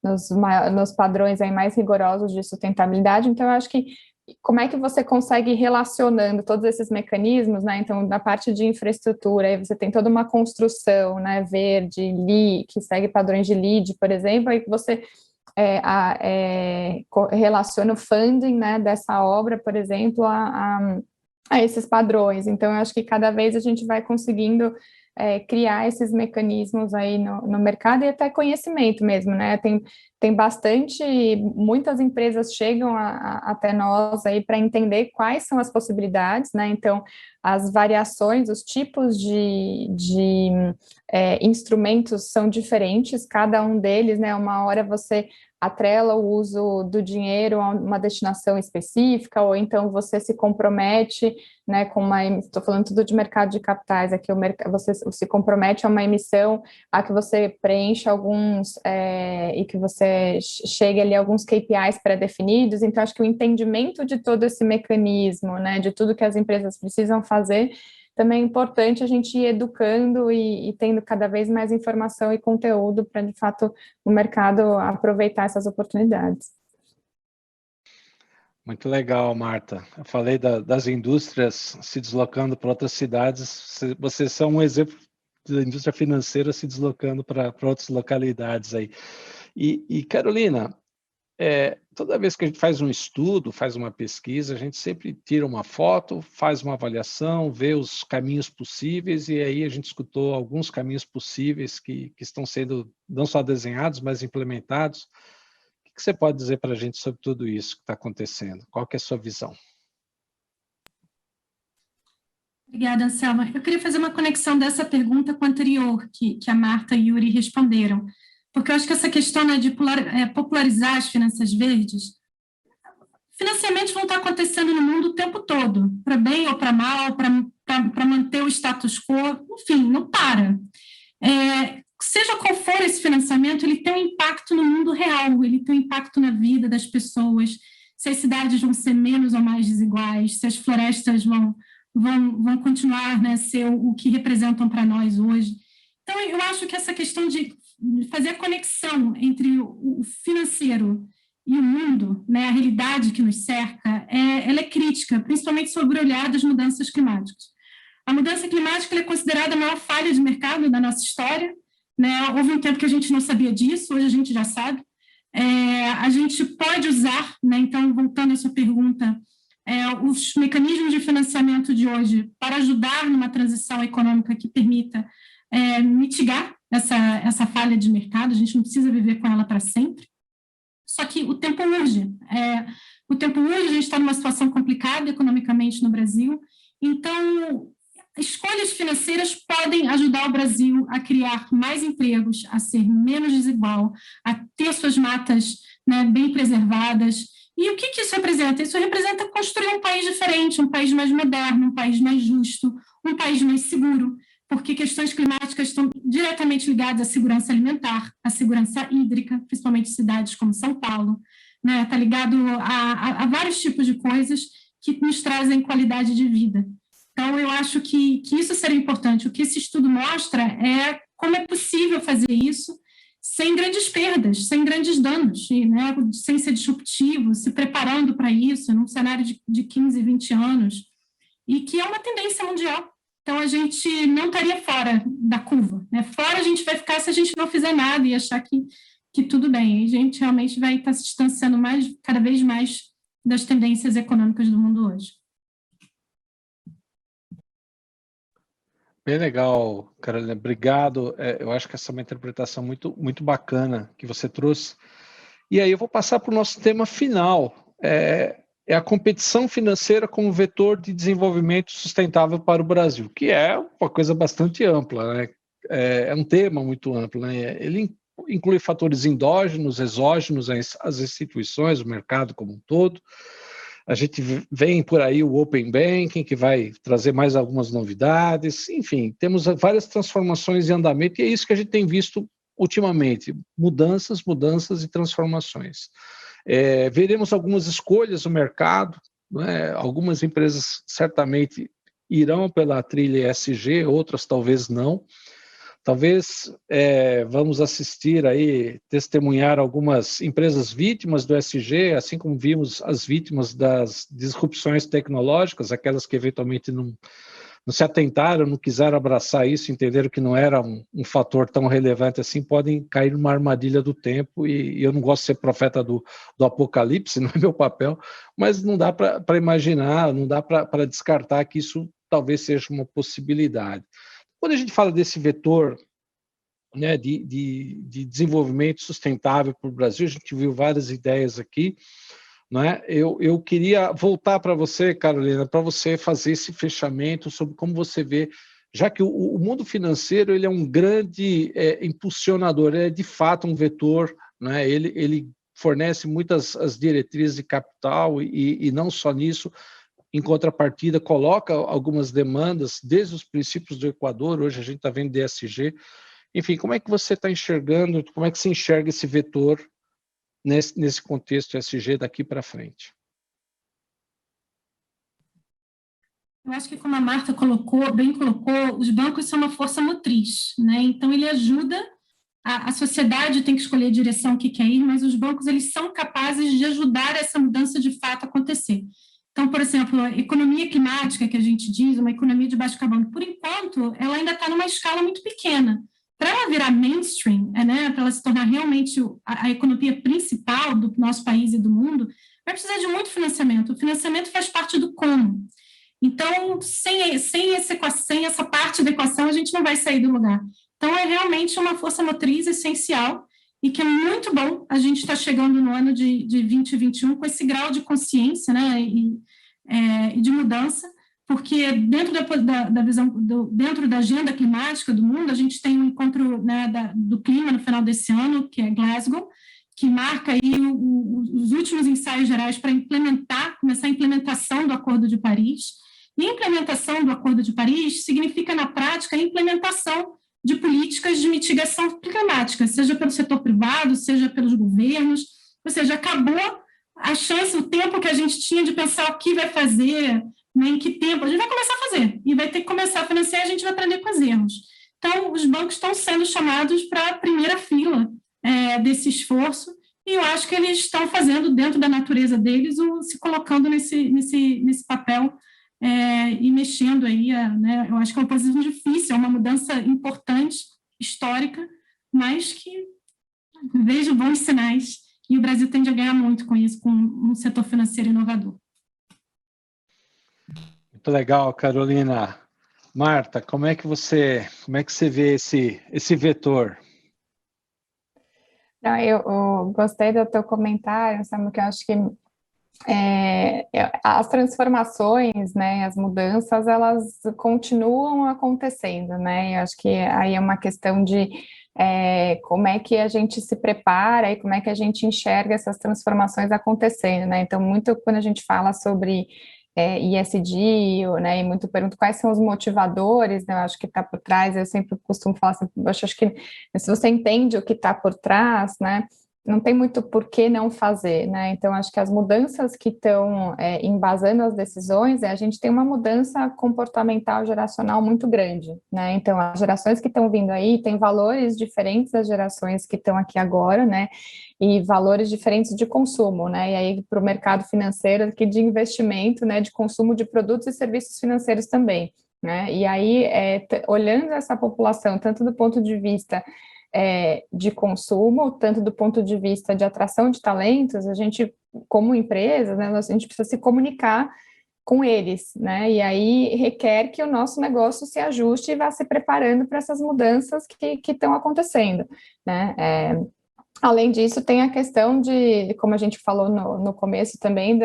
nos padrões aí mais rigorosos de sustentabilidade. Então, eu acho que como é que você consegue relacionando todos esses mecanismos, né? Então, na parte de infraestrutura, aí você tem toda uma construção, né, verde, que segue padrões de LEED, por exemplo, aí você relaciona o funding, né, dessa obra, por exemplo, a esses padrões. Então, eu acho que cada vez a gente vai conseguindo criar esses mecanismos aí no mercado e até conhecimento mesmo, né? Tem muitas empresas chegam até nós aí para entender quais são as possibilidades, né? Então, as variações, os tipos de instrumentos são diferentes, cada um deles, né? Uma hora você atrela o uso do dinheiro a uma destinação específica, ou então você se compromete, né, estou falando tudo de mercado de capitais, aqui você se compromete a uma emissão, a que você preencha alguns, e que você chegue ali a alguns KPIs pré-definidos. Então, acho que o entendimento de todo esse mecanismo, né, de tudo que as empresas precisam fazer, também é importante a gente ir educando e tendo cada vez mais informação e conteúdo para, de fato, o mercado aproveitar essas oportunidades. Muito legal, Marta. Eu falei das indústrias se deslocando para outras cidades. Vocês são um exemplo da indústria financeira se deslocando para outras localidades aí. E Carolina, toda vez que a gente faz um estudo, faz uma pesquisa, a gente sempre tira uma foto, faz uma avaliação, vê os caminhos possíveis, e aí a gente escutou alguns caminhos possíveis que estão sendo não só desenhados, mas implementados. O que você pode dizer para a gente sobre tudo isso que está acontecendo? Qual que é a sua visão? Obrigada, Anselma. Eu queria fazer uma conexão dessa pergunta com a anterior, que a Marta e o Yuri responderam, porque eu acho que essa questão, né, de popularizar as finanças verdes, financiamentos vão estar acontecendo no mundo o tempo todo, para bem ou para mal, para manter o status quo, enfim, não para. Seja qual for esse financiamento, ele tem um impacto no mundo real, ele tem um impacto na vida das pessoas, se as cidades vão ser menos ou mais desiguais, se as florestas vão continuar, né, ser o que representam para nós hoje. Então, eu acho que essa questão de fazer a conexão entre o financeiro e o mundo, né, a realidade que nos cerca, ela é crítica, principalmente sob o olhar das mudanças climáticas. A mudança climática é considerada a maior falha de mercado da nossa história, né? Houve um tempo que a gente não sabia disso, hoje a gente já sabe. A gente pode usar, né, então, voltando à sua pergunta, os mecanismos de financiamento de hoje para ajudar numa transição econômica que permita mitigar essa falha de mercado. A gente não precisa viver com ela para sempre. Só que o tempo urge. A gente está numa situação complicada economicamente no Brasil, então escolhas financeiras podem ajudar o Brasil a criar mais empregos, a ser menos desigual, a ter suas matas, né, bem preservadas. E o que isso representa? Isso representa construir um país diferente, um país mais moderno, um país mais justo, um país mais seguro, porque questões climáticas estão diretamente ligadas à segurança alimentar, à segurança hídrica, principalmente em cidades como São Paulo, né? Está ligado a vários tipos de coisas que nos trazem qualidade de vida. Então, eu acho que isso seria importante. O que esse estudo mostra é como é possível fazer isso sem grandes perdas, sem grandes danos, né, sem ser disruptivo, se preparando para isso, num cenário de 15, 20 anos, e que é uma tendência mundial. Então, a gente não estaria fora da curva, né? Fora a gente vai ficar se a gente não fizer nada e achar que tudo bem. E a gente realmente vai estar se distanciando cada vez mais das tendências econômicas do mundo hoje. Bem legal, Carolina, obrigado. Eu acho que essa é uma interpretação muito, muito bacana que você trouxe. E aí eu vou passar para o nosso tema final. É a competição financeira como vetor de desenvolvimento sustentável para o Brasil, que é uma coisa bastante ampla, né? É um tema muito amplo, né? Ele inclui fatores endógenos, exógenos, as instituições, o mercado como um todo. A gente vem por aí o Open Banking, que vai trazer mais algumas novidades. Enfim, temos várias transformações em andamento, e é isso que a gente tem visto ultimamente, mudanças e transformações. Veremos algumas escolhas no mercado, né? Algumas empresas certamente irão pela trilha ESG, outras talvez não. Talvez vamos assistir aí, testemunhar algumas empresas vítimas do ESG, assim como vimos as vítimas das disrupções tecnológicas, aquelas que eventualmente não se atentaram, não quiseram abraçar isso, entenderam que não era um fator tão relevante assim, podem cair numa armadilha do tempo, e eu não gosto de ser profeta do apocalipse, não é meu papel, mas não dá para imaginar, não dá para descartar que isso talvez seja uma possibilidade. Quando a gente fala desse vetor, né, de desenvolvimento sustentável para o Brasil, a gente viu várias ideias aqui, né? Eu queria voltar para você, Carolina, para você fazer esse fechamento sobre como você vê, já que o mundo financeiro ele é um grande impulsionador, ele é de fato um vetor, né? Ele fornece muitas as diretrizes de capital e não só nisso, em contrapartida, coloca algumas demandas desde os princípios do Equador, hoje a gente está vendo DSG. Enfim, como é que você está enxergando, como é que se enxerga esse vetor nesse contexto ESG daqui para frente? Eu acho que, como a Marta bem colocou, os bancos são uma força motriz, né? Então, ele ajuda, a sociedade tem que escolher a direção que quer ir, mas os bancos eles são capazes de ajudar essa mudança de fato a acontecer. Então, por exemplo, a economia climática, que a gente diz, uma economia de baixo carbono, por enquanto, ela ainda está numa escala muito pequena. Para ela virar mainstream, né, para ela se tornar realmente a economia principal do nosso país e do mundo, vai precisar de muito financiamento. O financiamento faz parte do como. Então, sem essa parte da equação, a gente não vai sair do lugar. Então, é realmente uma força motriz essencial e que é muito bom a gente estar chegando no ano de 2021 com esse grau de consciência, né, e de mudança, porque dentro da visão, dentro da agenda climática do mundo, a gente tem um encontro, né, do clima no final desse ano, que é Glasgow, que marca aí os últimos ensaios gerais para começar a implementação do Acordo de Paris. E a implementação do Acordo de Paris significa, na prática, a implementação de políticas de mitigação climática, seja pelo setor privado, seja pelos governos, ou seja, acabou a chance, o tempo que a gente tinha de pensar o que vai fazer, né, em que tempo, a gente vai começar a fazer, e vai ter que começar a financiar, e a gente vai aprender com os erros. Então, os bancos estão sendo chamados para a primeira fila desse esforço, e eu acho que eles estão fazendo, dentro da natureza deles, se colocando nesse papel e mexendo aí, né, eu acho que é uma posição difícil, é uma mudança importante, histórica, mas que vejo bons sinais, e o Brasil tende a ganhar muito com isso, com um setor financeiro inovador. Muito legal, Carolina. Marta, como é que você vê esse vetor? Não, eu gostei do teu comentário, sabe, que eu acho que as transformações, né, as mudanças, elas continuam acontecendo, né, eu acho que aí é uma questão de como é que a gente se prepara e como é que a gente enxerga essas transformações acontecendo, né, então muito quando a gente fala sobre ESG, né, e muito pergunto quais são os motivadores, né, eu acho que está por trás, eu sempre costumo falar assim, eu acho que se você entende o que está por trás, né, não tem muito por que não fazer, né, então acho que as mudanças que estão embasando as decisões, a gente tem uma mudança comportamental geracional muito grande, né, então as gerações que estão vindo aí têm valores diferentes das gerações que estão aqui agora, né, e valores diferentes de consumo, né, e aí para o mercado financeiro aqui de investimento, né, de consumo de produtos e serviços financeiros também, né, e aí olhando essa população, tanto do ponto de vista de consumo, tanto do ponto de vista de atração de talentos, a gente, como empresa, né, a gente precisa se comunicar com eles, né, e aí requer que o nosso negócio se ajuste e vá se preparando para essas mudanças que estão acontecendo, né. Além disso, tem a questão de, como a gente falou no começo também,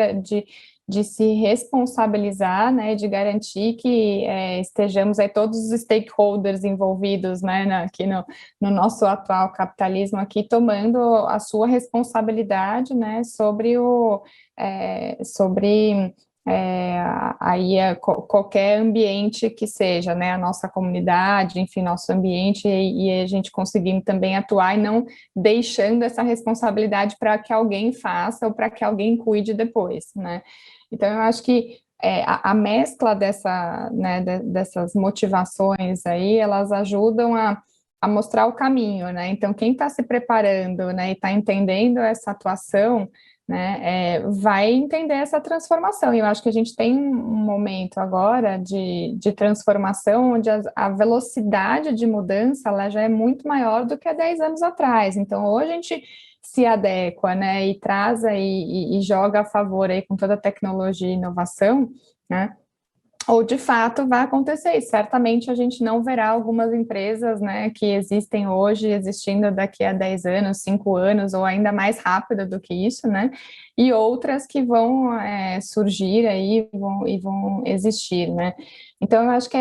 de se responsabilizar, né, de garantir que estejamos aí todos os stakeholders envolvidos, né, aqui no nosso atual capitalismo aqui, tomando a sua responsabilidade, né, sobre qualquer ambiente que seja, né, a nossa comunidade, enfim, nosso ambiente, e a gente conseguindo também atuar e não deixando essa responsabilidade para que alguém faça ou para que alguém cuide depois, né. Então, eu acho que a mescla dessas motivações aí, elas ajudam a mostrar o caminho, né, então quem está se preparando, né, e está entendendo essa atuação, né, vai entender essa transformação. E eu acho que a gente tem um momento agora de transformação onde a velocidade de mudança ela já é muito maior do que há 10 anos atrás. Então, ou a gente se adequa, né, e traz aí e joga a favor aí com toda a tecnologia e inovação, né, ou de fato vai acontecer isso. Certamente a gente não verá algumas empresas, né, que existem hoje, existindo daqui a 10 anos, 5 anos, ou ainda mais rápido do que isso, né, e outras que vão surgir aí e vão existir, né. Então, eu acho que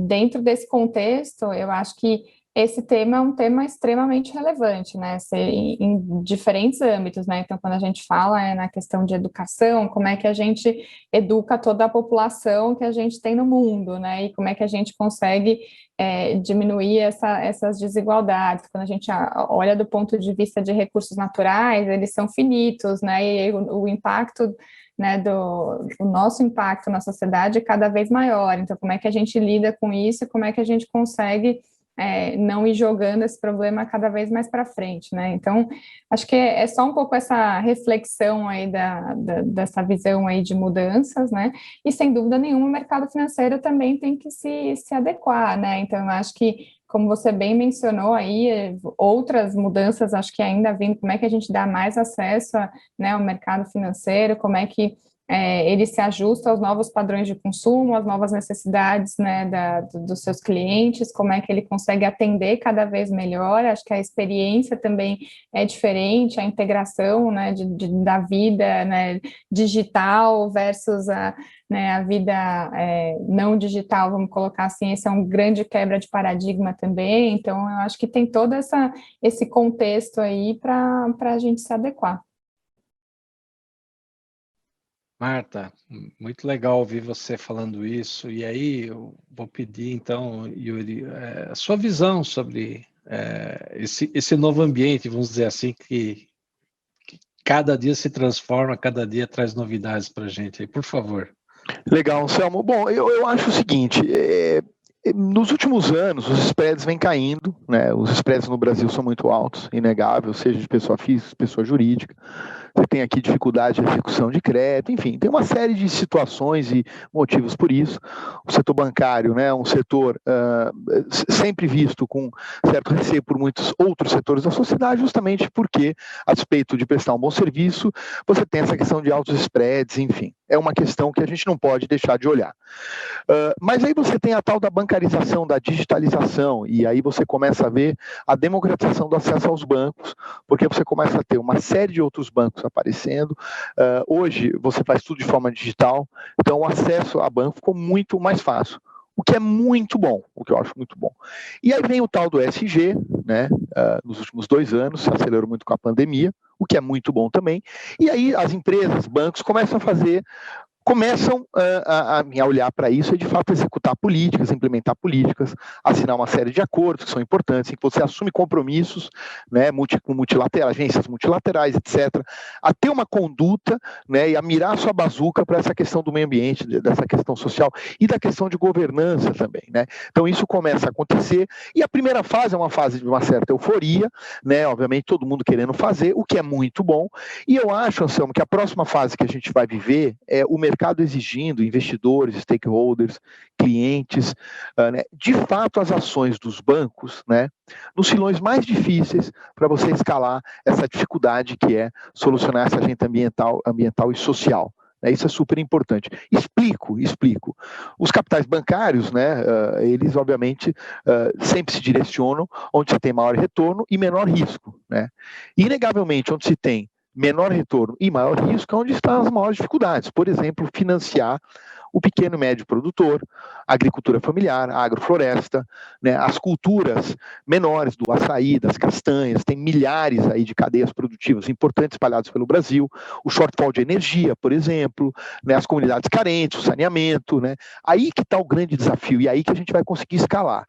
dentro desse contexto, eu acho que esse tema é um tema extremamente relevante, né, em diferentes âmbitos, né, então quando a gente fala na questão de educação, como é que a gente educa toda a população que a gente tem no mundo, né, e como é que a gente consegue diminuir essas desigualdades, quando a gente olha do ponto de vista de recursos naturais, eles são finitos, né, e o impacto, né, o nosso impacto na sociedade é cada vez maior, então como é que a gente lida com isso, como é que a gente consegue não ir jogando esse problema cada vez mais para frente, né, então acho que é só um pouco essa reflexão aí dessa visão aí de mudanças, né, e sem dúvida nenhuma o mercado financeiro também tem que se adequar, né, então eu acho que, como você bem mencionou aí, outras mudanças acho que ainda vindo, como é que a gente dá mais acesso né, ao mercado financeiro, como é que ele se ajusta aos novos padrões de consumo, às novas necessidades, né, dos seus clientes, como é que ele consegue atender cada vez melhor, acho que a experiência também é diferente, a integração, né, da vida, né, digital versus a vida não digital, vamos colocar assim, esse é um grande quebra de paradigma também, então eu acho que tem todo esse contexto aí para a gente se adequar. Marta, muito legal ouvir você falando isso, e aí eu vou pedir então, Yuri, a sua visão sobre esse novo ambiente, vamos dizer assim, que cada dia se transforma, cada dia traz novidades para a gente aí, por favor. Legal, Anselmo. Bom, eu acho o seguinte, nos últimos anos os spreads vêm caindo, né? Os spreads no Brasil são muito altos, inegável, seja de pessoa física, pessoa jurídica. Você tem aqui dificuldade de execução de crédito, enfim, tem uma série de situações e motivos por isso. O setor bancário, né, é um setor sempre visto com certo receio por muitos outros setores da sociedade, justamente porque, a despeito de prestar um bom serviço, você tem essa questão de altos spreads, enfim. É uma questão que a gente não pode deixar de olhar. Mas aí você tem a tal da bancarização, da digitalização, e aí você começa a ver a democratização do acesso aos bancos, porque você começa a ter uma série de outros bancos aparecendo. Hoje você faz tudo de forma digital, então o acesso a banco ficou muito mais fácil, o que é muito bom, o que eu acho muito bom. E aí vem o tal do ESG, né? Nos últimos 2 anos, se acelerou muito com a pandemia, o que é muito bom também, e aí as empresas, bancos começam a olhar para isso e, de fato, executar políticas, implementar políticas, assinar uma série de acordos que são importantes, em que você assume compromissos, né, agências multilaterais, etc., a ter uma conduta, né, e a mirar sua bazuca para essa questão do meio ambiente, dessa questão social e da questão de governança também, né? Então, isso começa a acontecer, e a primeira fase é uma fase de uma certa euforia, né, obviamente todo mundo querendo fazer, o que é muito bom, e eu acho, Anselmo, que a próxima fase que a gente vai viver é o mercado exigindo, investidores, stakeholders, clientes, né, de fato as ações dos bancos, né, nos filões mais difíceis para você escalar essa dificuldade que é solucionar essa agenda ambiental e social. Isso é super importante. Explico. Os capitais bancários, né, eles obviamente sempre se direcionam onde você tem maior retorno e menor risco, né? Inegavelmente, onde se tem menor retorno e maior risco é onde estão as maiores dificuldades. Por exemplo, financiar o pequeno e médio produtor, a agricultura familiar, a agrofloresta, né, as culturas menores do açaí, das castanhas, tem milhares aí de cadeias produtivas importantes espalhadas pelo Brasil, o shortfall de energia, por exemplo, né, as comunidades carentes, o saneamento, né, aí que está o grande desafio e aí que a gente vai conseguir escalar.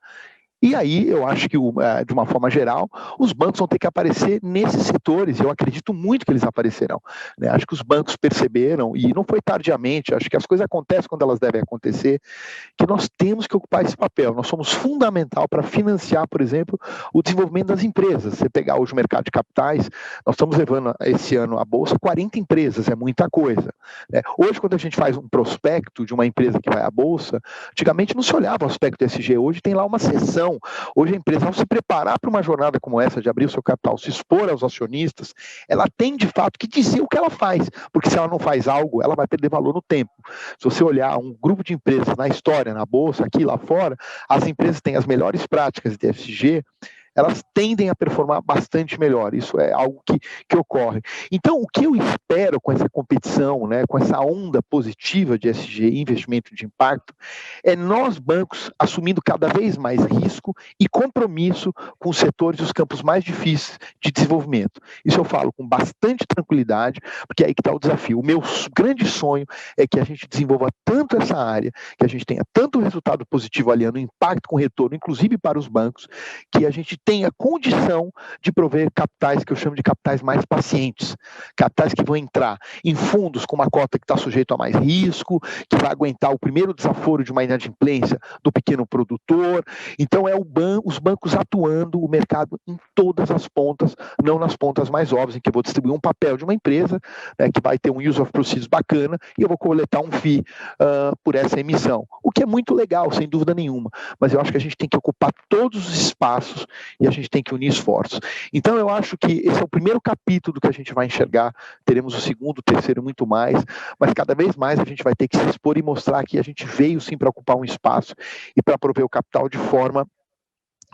E aí eu acho que, de uma forma geral, os bancos vão ter que aparecer nesses setores, e eu acredito muito que eles aparecerão, né? Acho que os bancos perceberam, e não foi tardiamente, acho que as coisas acontecem quando elas devem acontecer, que nós temos que ocupar esse papel. Nós somos fundamental para financiar, por exemplo, o desenvolvimento das empresas. Você pegar hoje o mercado de capitais, nós estamos levando esse ano à Bolsa 40 empresas, é muita coisa, né? Hoje, quando a gente faz um prospecto de uma empresa que vai à Bolsa, antigamente não se olhava o aspecto ESG, hoje tem lá uma seção. Hoje a empresa, ao se preparar para uma jornada como essa, de abrir o seu capital, se expor aos acionistas, ela tem de fato que dizer o que ela faz, porque se ela não faz algo, ela vai perder valor no tempo. Se você olhar um grupo de empresas na história, na Bolsa, aqui, lá fora, as empresas têm as melhores práticas de ESG, elas tendem a performar bastante melhor. Isso é algo que ocorre. Então, o que eu espero com essa competição, né, com essa onda positiva de ESG, investimento de impacto, é nós, bancos, assumindo cada vez mais risco e compromisso com os setores e os campos mais difíceis de desenvolvimento. Isso eu falo com bastante tranquilidade, porque é aí que está o desafio. O meu grande sonho é que a gente desenvolva tanto essa área, que a gente tenha tanto resultado positivo aliando impacto com retorno, inclusive para os bancos, que a gente tenha condição de prover capitais que eu chamo de capitais mais pacientes, capitais que vão entrar em fundos com uma cota que está sujeito a mais risco, que vai aguentar o primeiro desaforo de uma inadimplência do pequeno produtor. Então os bancos atuando o mercado em todas as pontas, não nas pontas mais óbvias, em que eu vou distribuir um papel de uma empresa, né, que vai ter um use of proceeds bacana, e eu vou coletar um FII por essa emissão, o que é muito legal, sem dúvida nenhuma, mas eu acho que a gente tem que ocupar todos os espaços e a gente tem que unir esforços. Então eu acho que esse é o primeiro capítulo que a gente vai enxergar, teremos o segundo, o terceiro, muito mais, mas cada vez mais a gente vai ter que se expor e mostrar que a gente veio sim para ocupar um espaço e para prover o capital de forma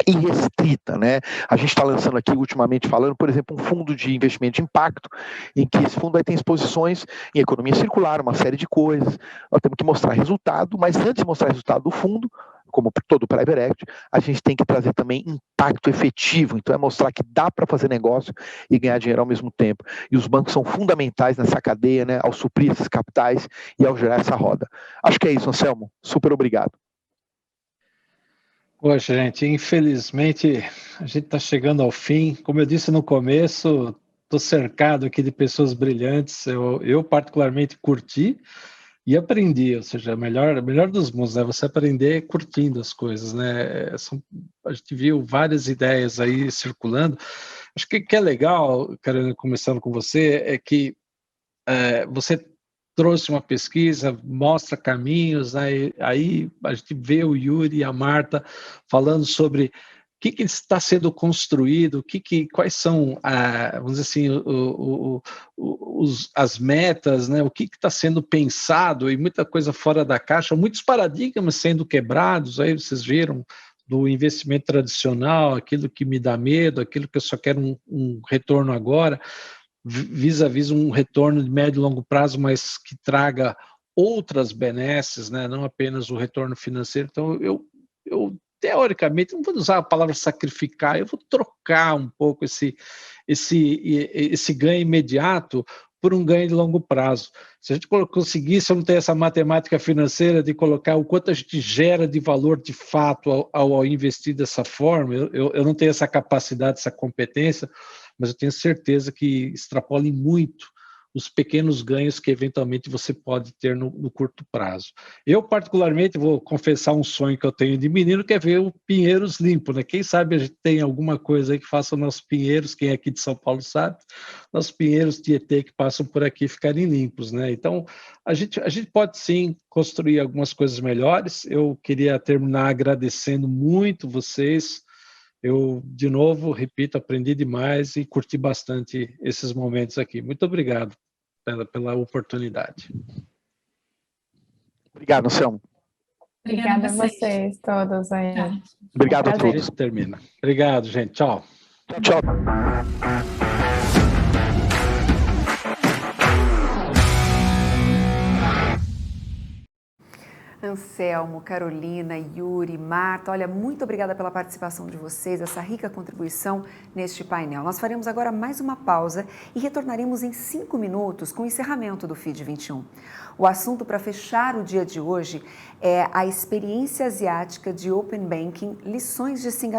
irrestrita, né? A gente está lançando aqui, ultimamente falando, por exemplo, um fundo de investimento de impacto, em que esse fundo vai ter exposições em economia circular, uma série de coisas. Nós temos que mostrar resultado, mas antes de mostrar resultado do fundo, como todo private equity, a gente tem que trazer também impacto efetivo. Então é mostrar que dá para fazer negócio e ganhar dinheiro ao mesmo tempo. E os bancos são fundamentais nessa cadeia, né, ao suprir esses capitais e ao gerar essa roda. Acho que é isso, Anselmo. Super obrigado. Poxa, gente, infelizmente a gente está chegando ao fim. Como eu disse no começo, estou cercado aqui de pessoas brilhantes. Eu particularmente curti e aprendi, ou seja, melhor dos mundos, né? Você aprender curtindo as coisas, né? A gente viu várias ideias aí circulando. Acho que o que é legal, Carolina, começando com você, é que você trouxe uma pesquisa, mostra caminhos, né? Aí a gente vê o Yuri e a Marta falando sobre o que está sendo construído, quais são, vamos dizer assim, as metas, né? O que está sendo pensado, e muita coisa fora da caixa, muitos paradigmas sendo quebrados. Aí vocês viram do investimento tradicional, aquilo que me dá medo, aquilo que eu só quero um retorno agora, vis-a-vis um retorno de médio e longo prazo, mas que traga outras benesses, né? Não apenas o retorno financeiro. Então, eu teoricamente, não vou usar a palavra sacrificar, eu vou trocar um pouco esse ganho imediato por um ganho de longo prazo. Se a gente conseguisse, eu não tenho essa matemática financeira de colocar o quanto a gente gera de valor de fato ao investir dessa forma, eu não tenho essa capacidade, essa competência, mas eu tenho certeza que extrapolem muito os pequenos ganhos que eventualmente você pode ter no curto prazo. Eu, particularmente, vou confessar um sonho que eu tenho de menino, que é ver o Pinheiros limpo, né? Quem sabe a gente tem alguma coisa aí que faça os nossos pinheiros, quem é aqui de São Paulo sabe, nossos pinheiros Tietê que passam por aqui ficarem limpos, né? Então, a gente pode sim construir algumas coisas melhores. Eu queria terminar agradecendo muito vocês. Eu, de novo, repito, aprendi demais e curti bastante esses momentos aqui. Muito obrigado pela oportunidade. Obrigado, Anselmo. Obrigada a vocês todos aí. Obrigado a todos. A gente termina. Obrigado, gente. Tchau. Tchau. Anselmo, Carolina, Yuri, Marta, olha, muito obrigada pela participação de vocês, essa rica contribuição neste painel. Nós faremos agora mais uma pausa e retornaremos em 5 minutos com o encerramento do FID 21. O assunto para fechar o dia de hoje é a experiência asiática de Open Banking, lições de Singapura.